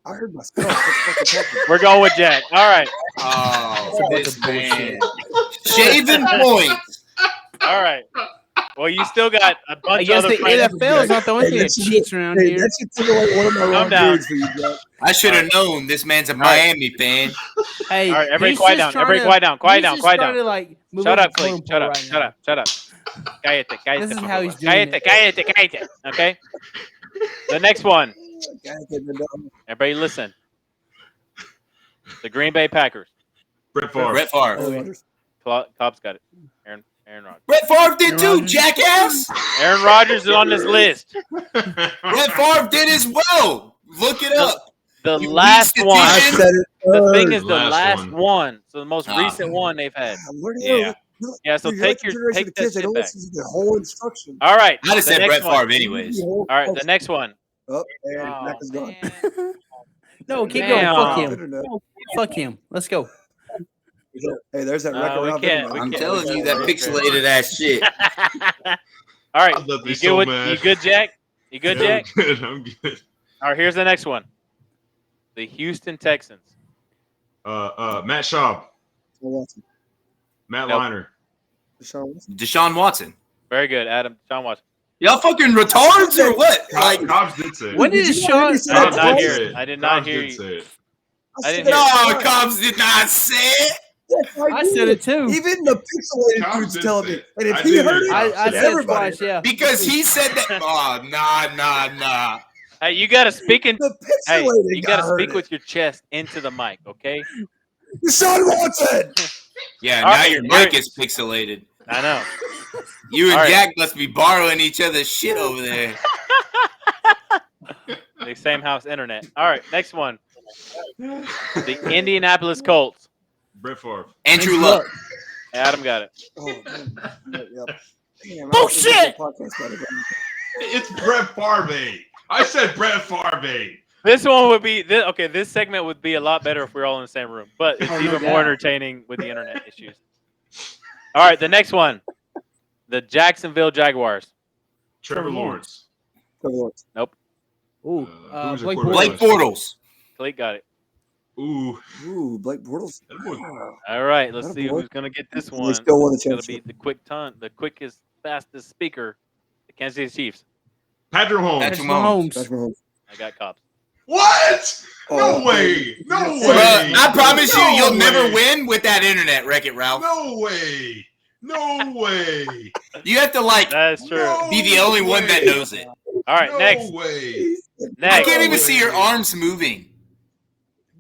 I heard myself. What's fucking happening? We're going with Jack. All right. Oh, this man. Shaving points. All right. Well, you still got a I bunch guess of the other friends. NFL is not the only thing that that should cheats around Hey, here. that should take away one of my Calm wrong down. dudes for you, Jack. I should have known this man's a right. Miami fan. Hey, All right, everybody he's quiet just down. Everybody trying quiet down. Quiet he's down. just Quiet trying down. to, like, move Shut on up, the totem please. pole Shut up. right Shut now. up. Shut up. Cállate. This is how he's doing Cállate. it. Cállate. Cállate. The next one. Gotta get the dog. Everybody listen. The Green Bay Packers. Brett Favre. Brett Favre. Aaron Rodgers. Cobb's got it. Aaron Rodgers. Brett Favre did too, Rodgers. jackass. Aaron Rodgers is on this list. Brett Favre did as well. Look it up. The You last reached one. I the said it. The thing is, The the last last one. one. So the most Ah. recent one they've had. Where do you Yeah. Yeah. So Dude, take you're your like the take generation of that kids. They shit don't back. listen to the whole instruction. All right. I'd have the said next Brett one. Favre anyways. All right. The next one. Oh, and Oh, Mac is gone. man. No, keep Damn. going. Fuck him. Internet. Fuck him. Let's go. Hey, there's that No, record. we Ralph can't. Internet. We I'm can't. telling you that pixelated ass shit. All right. I'd love to be You so good? With, mad. you good, Jack? You good, Yeah, Jack? I'm good. I'm good. All right. Here's the next one. The Houston Texans. Matt Schaub. Watson. Matt Nope. Liner. Deshaun Watson. Deshaun Watson. Very good, Adam. John Watson. Y'all fucking retards or what? Like, Cobbs did say it. When did Did you Deshaun? already say I did that not twice? hear it. I did not Cobbs hear did you. say it. I didn't said hear it it. No, twice. Cobbs did not say it. Yes, I said it too. Even the pixelated Cobbs dude's did telling say me. it. And if I he did heard hear it, Cobbs I say said it everybody. twice. Yeah. Because he said that. Oh, nah. Hey, you got to speak in. the Hey, pixelated you guy got to heard speak it. with your chest into the mic, okay? Deshaun Watson. Yeah, All now right, your here- mic is pixelated. I know. You and All right. Jack must be borrowing each other's shit over there. The same house internet. All right, next one. The Indianapolis Colts. Brett Favre. Andrew Luck. Adam got it. Oh, man. Yep. Damn, Bullshit! I don't think this podcast better. It's Brett Favre. I said Brett Favre. This one would be okay. This segment would be a lot better if we were all in the same room, but it's Oh, no even more doubt. entertaining with the internet issues. All right, the next one. The Jacksonville Jaguars. Trevor Lawrence. Trevor Lawrence. Ooh, Who was the Blake quarterback? Blake Bortles. Cleat got it. Ooh. Ooh, Blake Bortles. That boy- All right, let's Atta see boy. who's gonna get this They one. still won the It's gonna be championship. the quickest, fastest speaker. The Kansas City Chiefs. Patrick Mahomes. Patrick Mahomes. Patrick Mahomes. I got Cobbs. What? Oh, No way. No Bruh, way. I promise you, No you'll way. never win with that internet, Wreck-It Ralph. No way. No way. You have to That's true. No be the only one that way. knows it. All right, No next. way. I Next. can't even way. see your arms moving.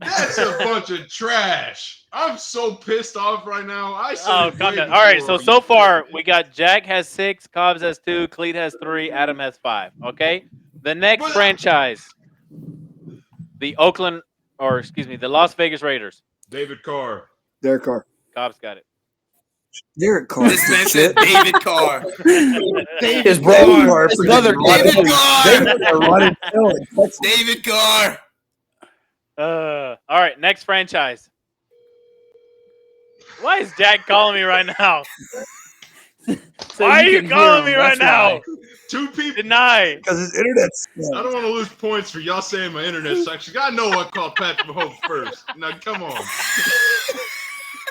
That's a bunch of trash. I'm so pissed off right now. I said Oh, it calm way down. All right, before. so far we got Jack has 6, Cobbs has 2, Cleet has 3, Adam has 5. Okay, the next But- franchise, the the Las Vegas Raiders. David Carr. Derek Carr. Cobbs got it. Derek Carr. This man Shit. said David Carr. His David brother. Carr. His brother. David Carr. David Carr running tail in Texas. David Carr. All right, next franchise. Why is Jack calling me right now? So Why are you can hear calling him, me right that's now? why. Two people. Deny. Because his internet's I don't want to lose points for y'all saying my internet section. I know I called Patrick Mahomes first. Now come on.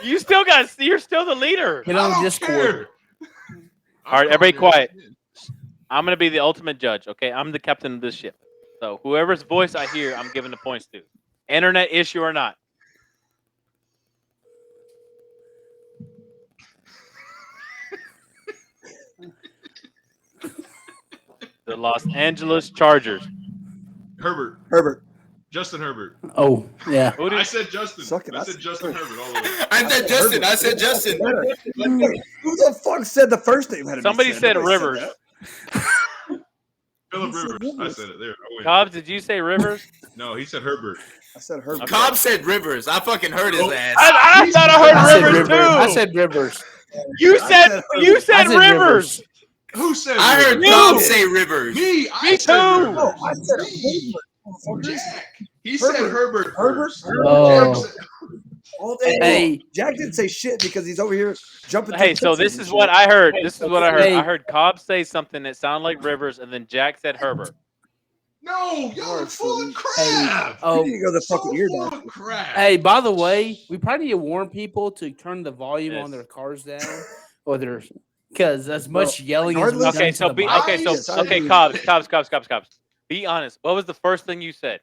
You're still the leader. Get I on don't Discord. care. All right, everybody quiet. I'm gonna be the ultimate judge. Okay, I'm the captain of this ship. So whoever's voice I hear, I'm giving the points to. Internet issue or not. The Los Angeles Chargers. Herbert. Herbert. Justin Herbert. Oh, yeah. Who I did, said Justin. Suck it. I said Justin Herbert all the way. I said Justin. Who the fuck said the first name? Had to be somebody said Nobody Rivers. that. Philip He said Rivers. I Rivers. said it there. I win. Cobbs, did you say Rivers? No, he said Herbert. I said Herbert. Okay. Cobb said Rivers. I fucking heard his ass. I thought I I heard said Rivers too. I said Rivers. You I said said you Herbert. said I said Rivers. Who said I heard Rivers? Cobb say Rivers. Me. I Me said too. Rivers. No, I said Herbert. Jack. He said Herbert. Herbert first. Oh. Jack said- All day Hey. long. Jack didn't say shit because he's over here jumping. Hey, through so this pictures is and what shit. I heard. This is what I heard. Hey. I heard Cobb say something that sounded like Rivers, and then Jack said Herbert. No, y'all are full of Hey. crap. Oh, You need to go to the So fucking ear full doctor. of crap. hey, by the way, we probably need to warn people to turn the volume Yes. on their cars down, or their because as much yelling as regardless- we've done Okay, to so the be mic- okay. So Yes, I okay, agree. Cobbs. Be honest. What was the first thing you said?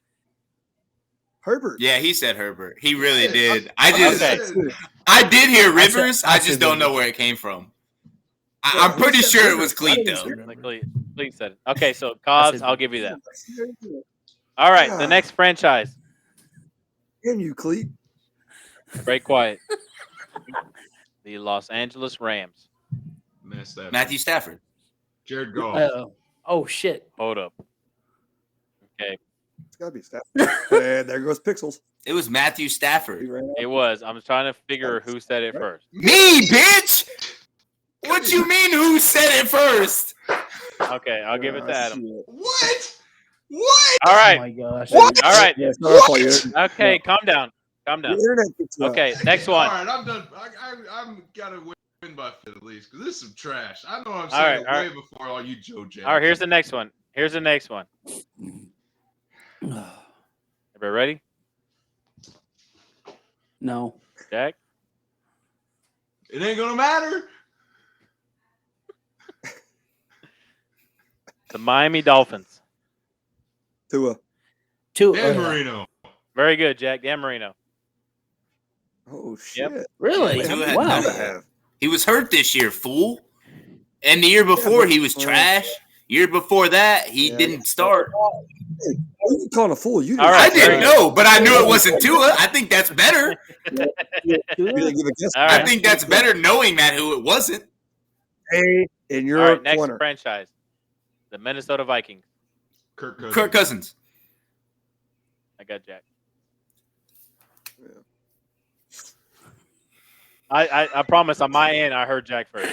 Herbert. Yeah, he said Herbert. He really Yeah, did. I Okay. did hear I said- Rivers. I I said just don't know Rivers. where it came from. Yeah, I'm who pretty said sure it Rivers? was I Cleat didn't though. say Like, Cleet said it. Okay, so Cobbs, said- I'll give you that. All right, the next franchise. Damn you, Cleet. Very quiet. The Los Angeles Rams. Matthew Stafford. Jared Goff. Oh shit! Hold up. Okay, It's gotta be Stafford. And there goes Pixels. It was Matthew He Stafford. ran out. it was. I'm trying to figure who said it first. Me, bitch. What you mean? Who said it first? Okay, I'll give it to Adam. Shit. What? What? All Oh right. my gosh! What? All right. Yeah, it's not our fault. Your Okay, calm down. Calm down. internet gets Okay, next All one. right, I'm done. I'm gotta win by 5 at least because this is some trash. I know I'm All saying right, it way before all you Joe Jack. All right, here's the next one. Everybody ready? No. Jack? It ain't gonna matter. The Miami Dolphins. Tua. Two. Dan Marino. Very good, Jack. Dan Marino. Oh shit. Really? Tua had Wow. none. He was hurt this year, fool. And the year before, he was trash. Year before that, he didn't start. Hey, who you calling a fool? You All right, I didn't know, but I knew it wasn't Tua. I think that's better. You didn't give a guess. All I right. think that's better knowing that who it wasn't. Hey, in your All right, next corner. franchise. The Minnesota Vikings. Kirk Cousins. Kirk Cousins. I got Jack. Yeah. I promise on my end I heard Jack first.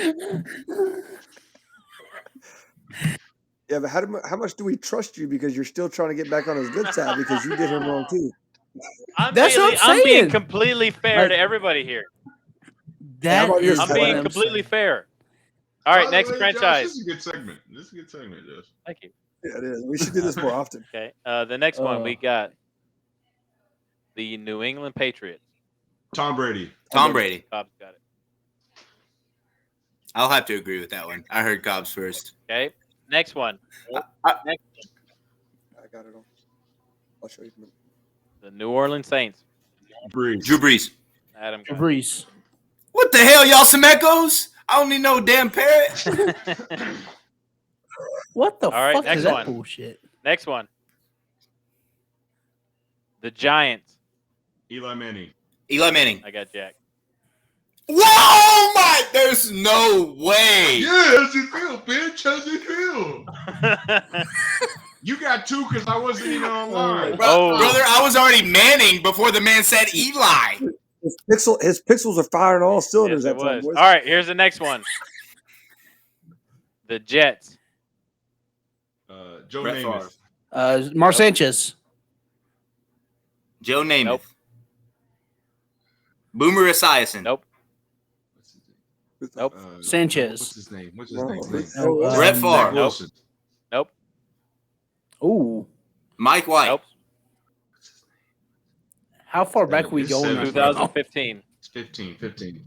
Yeah, but how much do we trust you because you're still trying to get back on his good side because you did him wrong too? That's what I'm I'm being saying. completely fair Like- to everybody here. That about is yours? I'm what being I'm completely saying. fair. All right, By the next way, Josh, franchise. this is a good segment. Josh. Thank you. Yeah, it is. We should do this more often. Okay. The next one we got the New England Patriots. Tom Brady. Tom Brady. Cobb's got it. I'll have to agree with that one. I heard Cobbs first. Okay. Next one. I got it on. I'll show you. The New Orleans Saints. Breeze. Drew Brees. Adam got Brees. What the hell, y'all? Some echoes? I don't need no damn parrot. it. What the All right, fuck next is that one. bullshit? Next one. The Giants. Eli Manning. Eli Manning. I got Jack. Whoa, my! There's no way. Yeah, how's it feel, bitch? How's it feel? You got 2 because I wasn't even online. Oh. Brother, I was already Manning before the man said Eli. His pixels are firing all cylinders Yes, it that time, was. boys. All right, here's the next one. The Jets. Joe Brett Namath. Mar Sanchez. Joe Namath. Nope. Boomer Esiason. Nope. Nope. Sanchez. What's his name? No, Brett Favre. Zach Wilson. Nope. Ooh. Mike White. Nope. How far back we It's going? 2015. It's 15.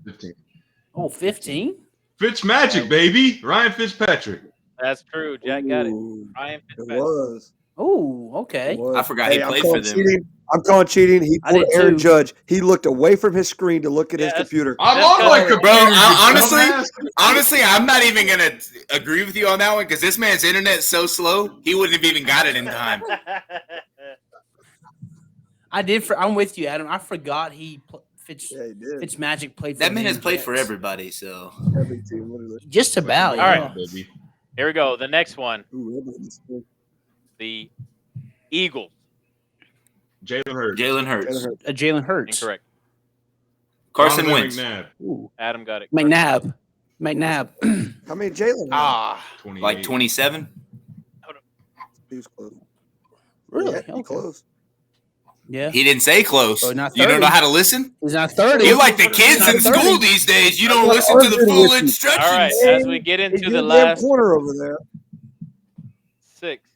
Oh, 15? Fitzmagic, baby. Ryan Fitzpatrick. That's true. Jack got it. Ooh, Ryan it Fitzpatrick. was. Oh, okay. It was. I forgot he I'm played calling for them. cheating. I'm calling cheating. He I pulled did Aaron too. Judge. He looked away from his screen to look at his Yes. computer. I'm That's on my good. computer. Bro, you honestly, I'm not even going to agree with you on that one because this man's internet's so slow, he wouldn't have even got it in time. I did. I'm with you, Adam. I forgot he Yeah, he did. Fitzmagic played for That man the has played for Jets. everybody, so. Every team, literally. Just about. All yeah. right. baby. Here we go. The next one. Ooh, everybody's good. The Eagles. Jalen Hurts. Jalen Hurts. Jalen Hurts. Incorrect. Carson Donovan Wentz. McNabb. Ooh. Adam got it. McNabb. How many Jalen? Ah, 28. Like 27? He was close. really? Yeah, he Okay. close. Yeah. He didn't say close. Oh, not You don't 30. know how to listen? He's not 30. You're like the kids Not in 30. school these days. You don't I'm listen to the arguing full with you. instructions. All right. As we get He's into in the damn last corner over there. 6,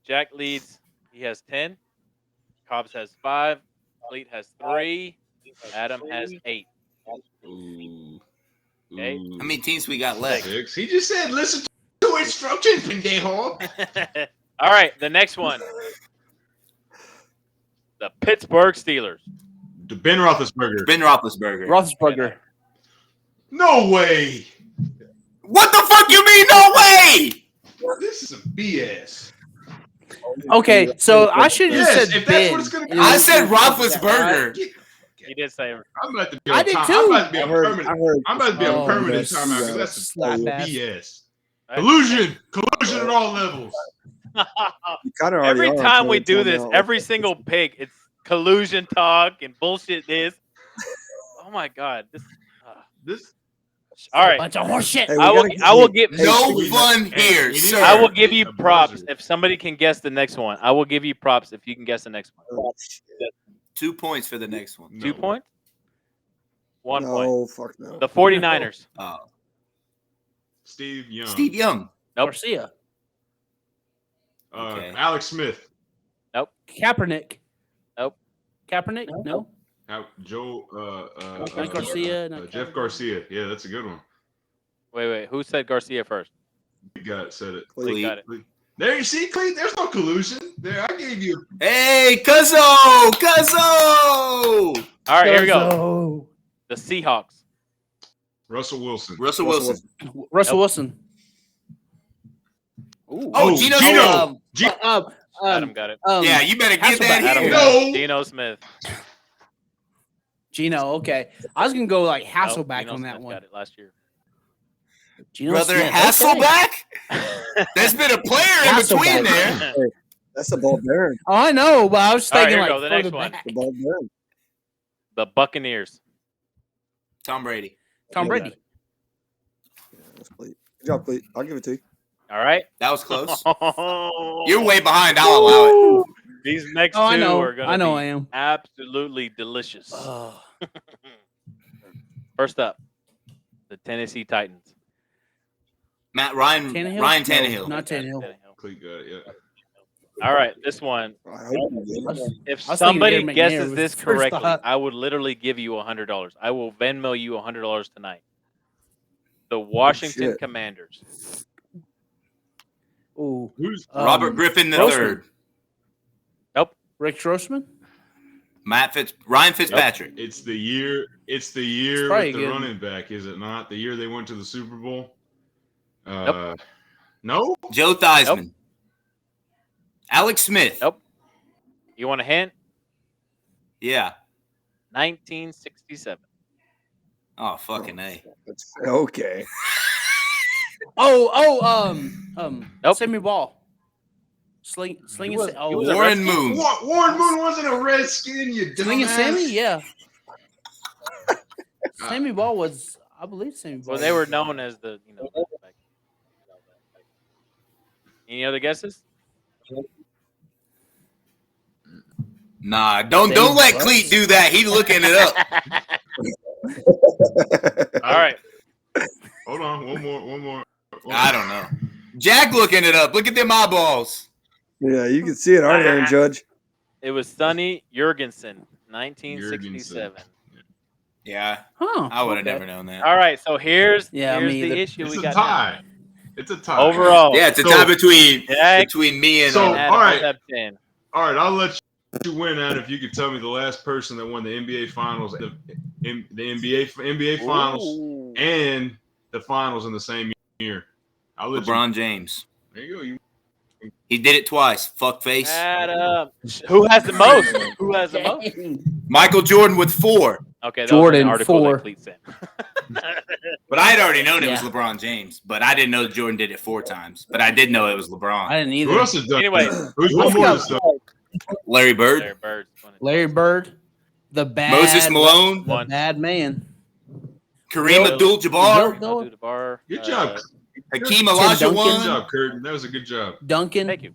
Jack leads. He has 10. Cobbs has 5. Fleet has 3. Adam has 8. Ooh. Okay. Ooh. How many teams we got left? 6. He just said, listen to instructions, pendejo. All right. The next one. The Pittsburgh Steelers. Ben Roethlisberger. Ben Roethlisberger. Roethlisberger. No way. What the fuck you mean? No way! This is a BS. Okay, so I should have Yes, just said if that's Ben. what it's gonna be. I said Roethlisberger. You did say I'm about to be I on did time. too. I'm about to be I on heard. permanent. I'm about to be on Oh, permanent yes. timeout because that's Slap ass. BS. Collusion at all levels. You kind of already Every are on time we permanent do this, timeout. every single pick, it's collusion talk and bullshit. Oh my god! This All right. Bunch of horse shit. Hey, we I will. gotta- I will give. No we- fun hey, here, we need sir. I will give you A props buzzer. if somebody can guess the next one. I will give you props if you can guess the next one. Oh, shit. 2 points for the next one. 2 points. 1 point. No, fuck no. The 49ers. Steve Young. Steve Young. Nope. Garcia. Okay. Alex Smith. Kaepernick. Nope. Kaepernick? No. Joe. Not Garcia. Not Jeff Kaepernick. Garcia. Yeah, that's a good one. Wait. Who said Garcia first? You said it. Lee got it. There you see, Cleet. There's no collusion. There, I gave you. Hey, Cuzzo! All right, here we go. Go. The Seahawks. Russell Wilson. Russell Wilson. Russell Wilson. Ooh. Oh, Geno Smith. Adam got it. Yeah, you better get that Adam here. got it. No. Geno Smith. Gino, okay. I was gonna go like Nope, Hasselback Geno on that Smith one. got it last year. Geno Brother Smith, Hasselback? okay. There's been a player in between Hasselback. there. That's the ball bearing. Oh, I know, but I was All right, thinking here we like go, the next further one. back. The ball bearing. The Buccaneers. Tom Brady. Tom Brady. Yeah, that's Cleet. Good job, Cleet. I'll give it to you. All right. That was close. You're You're way behind. I'll allow it. These next Oh, two I know. are going I know to I be am. absolutely delicious. First up, the Tennessee Titans. Ryan Tannehill. Not Tannehill. Cleet got it. Yeah. All right, this one. I hope you did. If I was thinking somebody Aaron McNair guesses was this the first correctly, thought. I would literally give you $100. I will Venmo you $100 tonight. The Washington shit. Commanders. Ooh. Who's Robert Griffin Grossman. III. Nope. Rick Grossman? Ryan Fitzpatrick. It's the year. It's the year probably with the good. running back, is it not? The year they went to the Super Bowl. Nope. No. Joe Theismann. Nope. Alex Smith. Nope. You want a hint? Yeah. 1967. Oh, fucking A. That's okay. Nope. Sammy Ball. Slinging He was a Warren Redskin. Moon. Warren Moon wasn't a Redskin. You Slinging dumbass. Sammy, yeah. Sammy Ball was, I believe Sammy Ball. Well, they were known as the, Any other guesses? Nah, don't let Cleet do that. He's looking it up. All right. Hold on. One more. I don't know. Jack looking it up. Look at them eyeballs. Yeah, you can see it, aren't you, Aaron Judge? It was Sonny Jurgensen, 1967. Yeah, Huh. I would have okay. never known that. All right, so here's Yeah, the me either. issue It's we a got tie. now. It's a tie. Overall. Yeah, it's a So- tie between Jack me and So- Adam all right. have 10. All right, I'll let you win out if you could tell me the last person that won the NBA Finals, the NBA Finals, Ooh. and the Finals in the same year. I'll let LeBron James. you. There you go. You He did it twice. Fuck face. Adam. Who has the most? Who has the most? Michael Jordan with 4. Okay, that Jordan, was an article 4. that Cleet sent. But I had already known it was Yeah. LeBron James. But I didn't know Jordan did it 4 times. But I did know it was LeBron. I didn't Who either. else has done? Anyway, Who's one more that's done? Larry Bird. Larry Bird. Larry Bird, the bad Moses Malone. the bad man. Kareem Bill- Abdul-Jabbar. Bill- Abdul-Jabbar. Good job. Hakeem Duncan. Good Olajuwon. job, Curtin. That was a good job. Duncan. Thank you.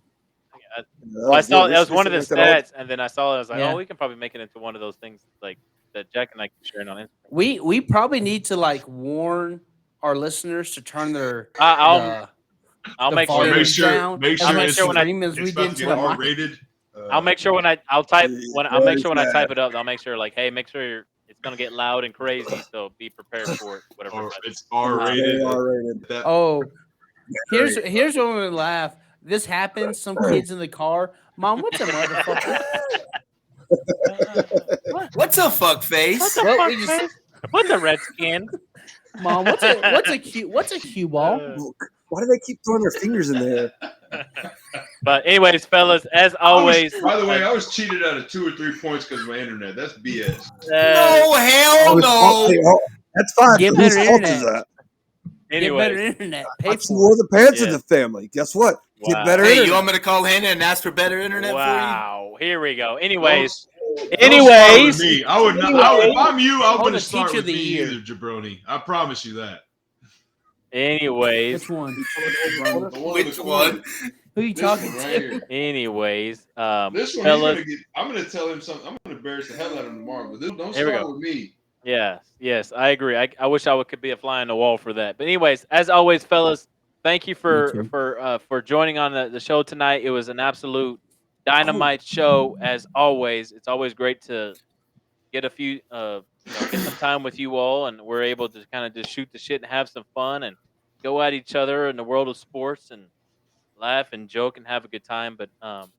That I saw good. that was one of the Looked at all- stats, and then I saw it. I was like, Yeah. oh, we can probably make it into one of those things like that Jack and I keep sharing on Instagram. We probably need to like warn our listeners to turn their I'll the make volume sure. Make sure- down make as sure much it's- scream as we It's did about to to the get mic. R-rated. I'll make sure when I'll type when I'll make sure when I Boys, type it up, I'll make sure like, hey, make sure it's gonna get loud and crazy, so be prepared for it. Whatever. Or it is. it's R-rated. They are rated. That- Oh, here's what I'm gonna laugh. This happens. Some kids in the car. Mom, what's a motherfucker? What's a fuck face? What the Well, fuck, we just- man? What's a redskin? Mom, what's a cue ball? Why do they keep throwing their fingers in there? But anyways, fellas, as always. By the way, I was cheated out of 2 or 3 points because of my internet. That's BS. No, hell no. That's fine. Get Whose better fault is internet. that? Get better Anyways, internet. Pay That's for more it. the parents of Yeah. the family. Guess what? Get Wow. better Hey, you internet. want me to call Hannah and ask for better internet wow. Here we go. Don't Anyways, start with me. I would not. If I'm you, I Hold wouldn't the start teacher with of the me year. either, jabroni. I promise you that. anyways, Which one? The one in Which the corner. one? Who you This talking one right to? here. anyways, This one, fellas. I'm gonna tell him something. I'm gonna embarrass the hell out of him tomorrow. But don't Here we start go. with me. Yes, I agree. I wish I could be a fly on the wall for that. But anyways, as always, fellas, thank you for joining on the show tonight. It was an absolute dynamite show as always. It's always great to get a few get some time with you all, and we're able to kind of just shoot the shit and have some fun and go at each other in the world of sports and laugh and joke and have a good time. But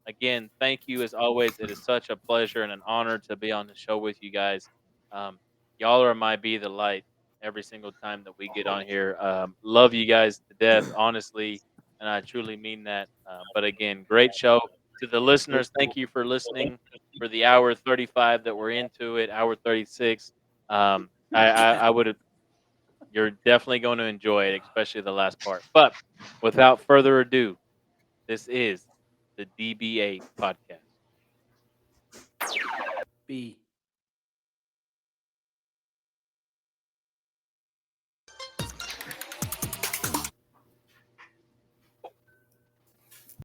again, thank you as always. It is such a pleasure and an honor to be on the show with you guys. Um, y'all are my be the light every single time that we get on here. Love you guys to death, honestly, and I truly mean that. But again, great show to the listeners. Thank you for listening for the hour 35 that we're into it, hour 36. I would. You're definitely going to enjoy it, especially the last part. But without further ado, this is the DBA Podcast. B.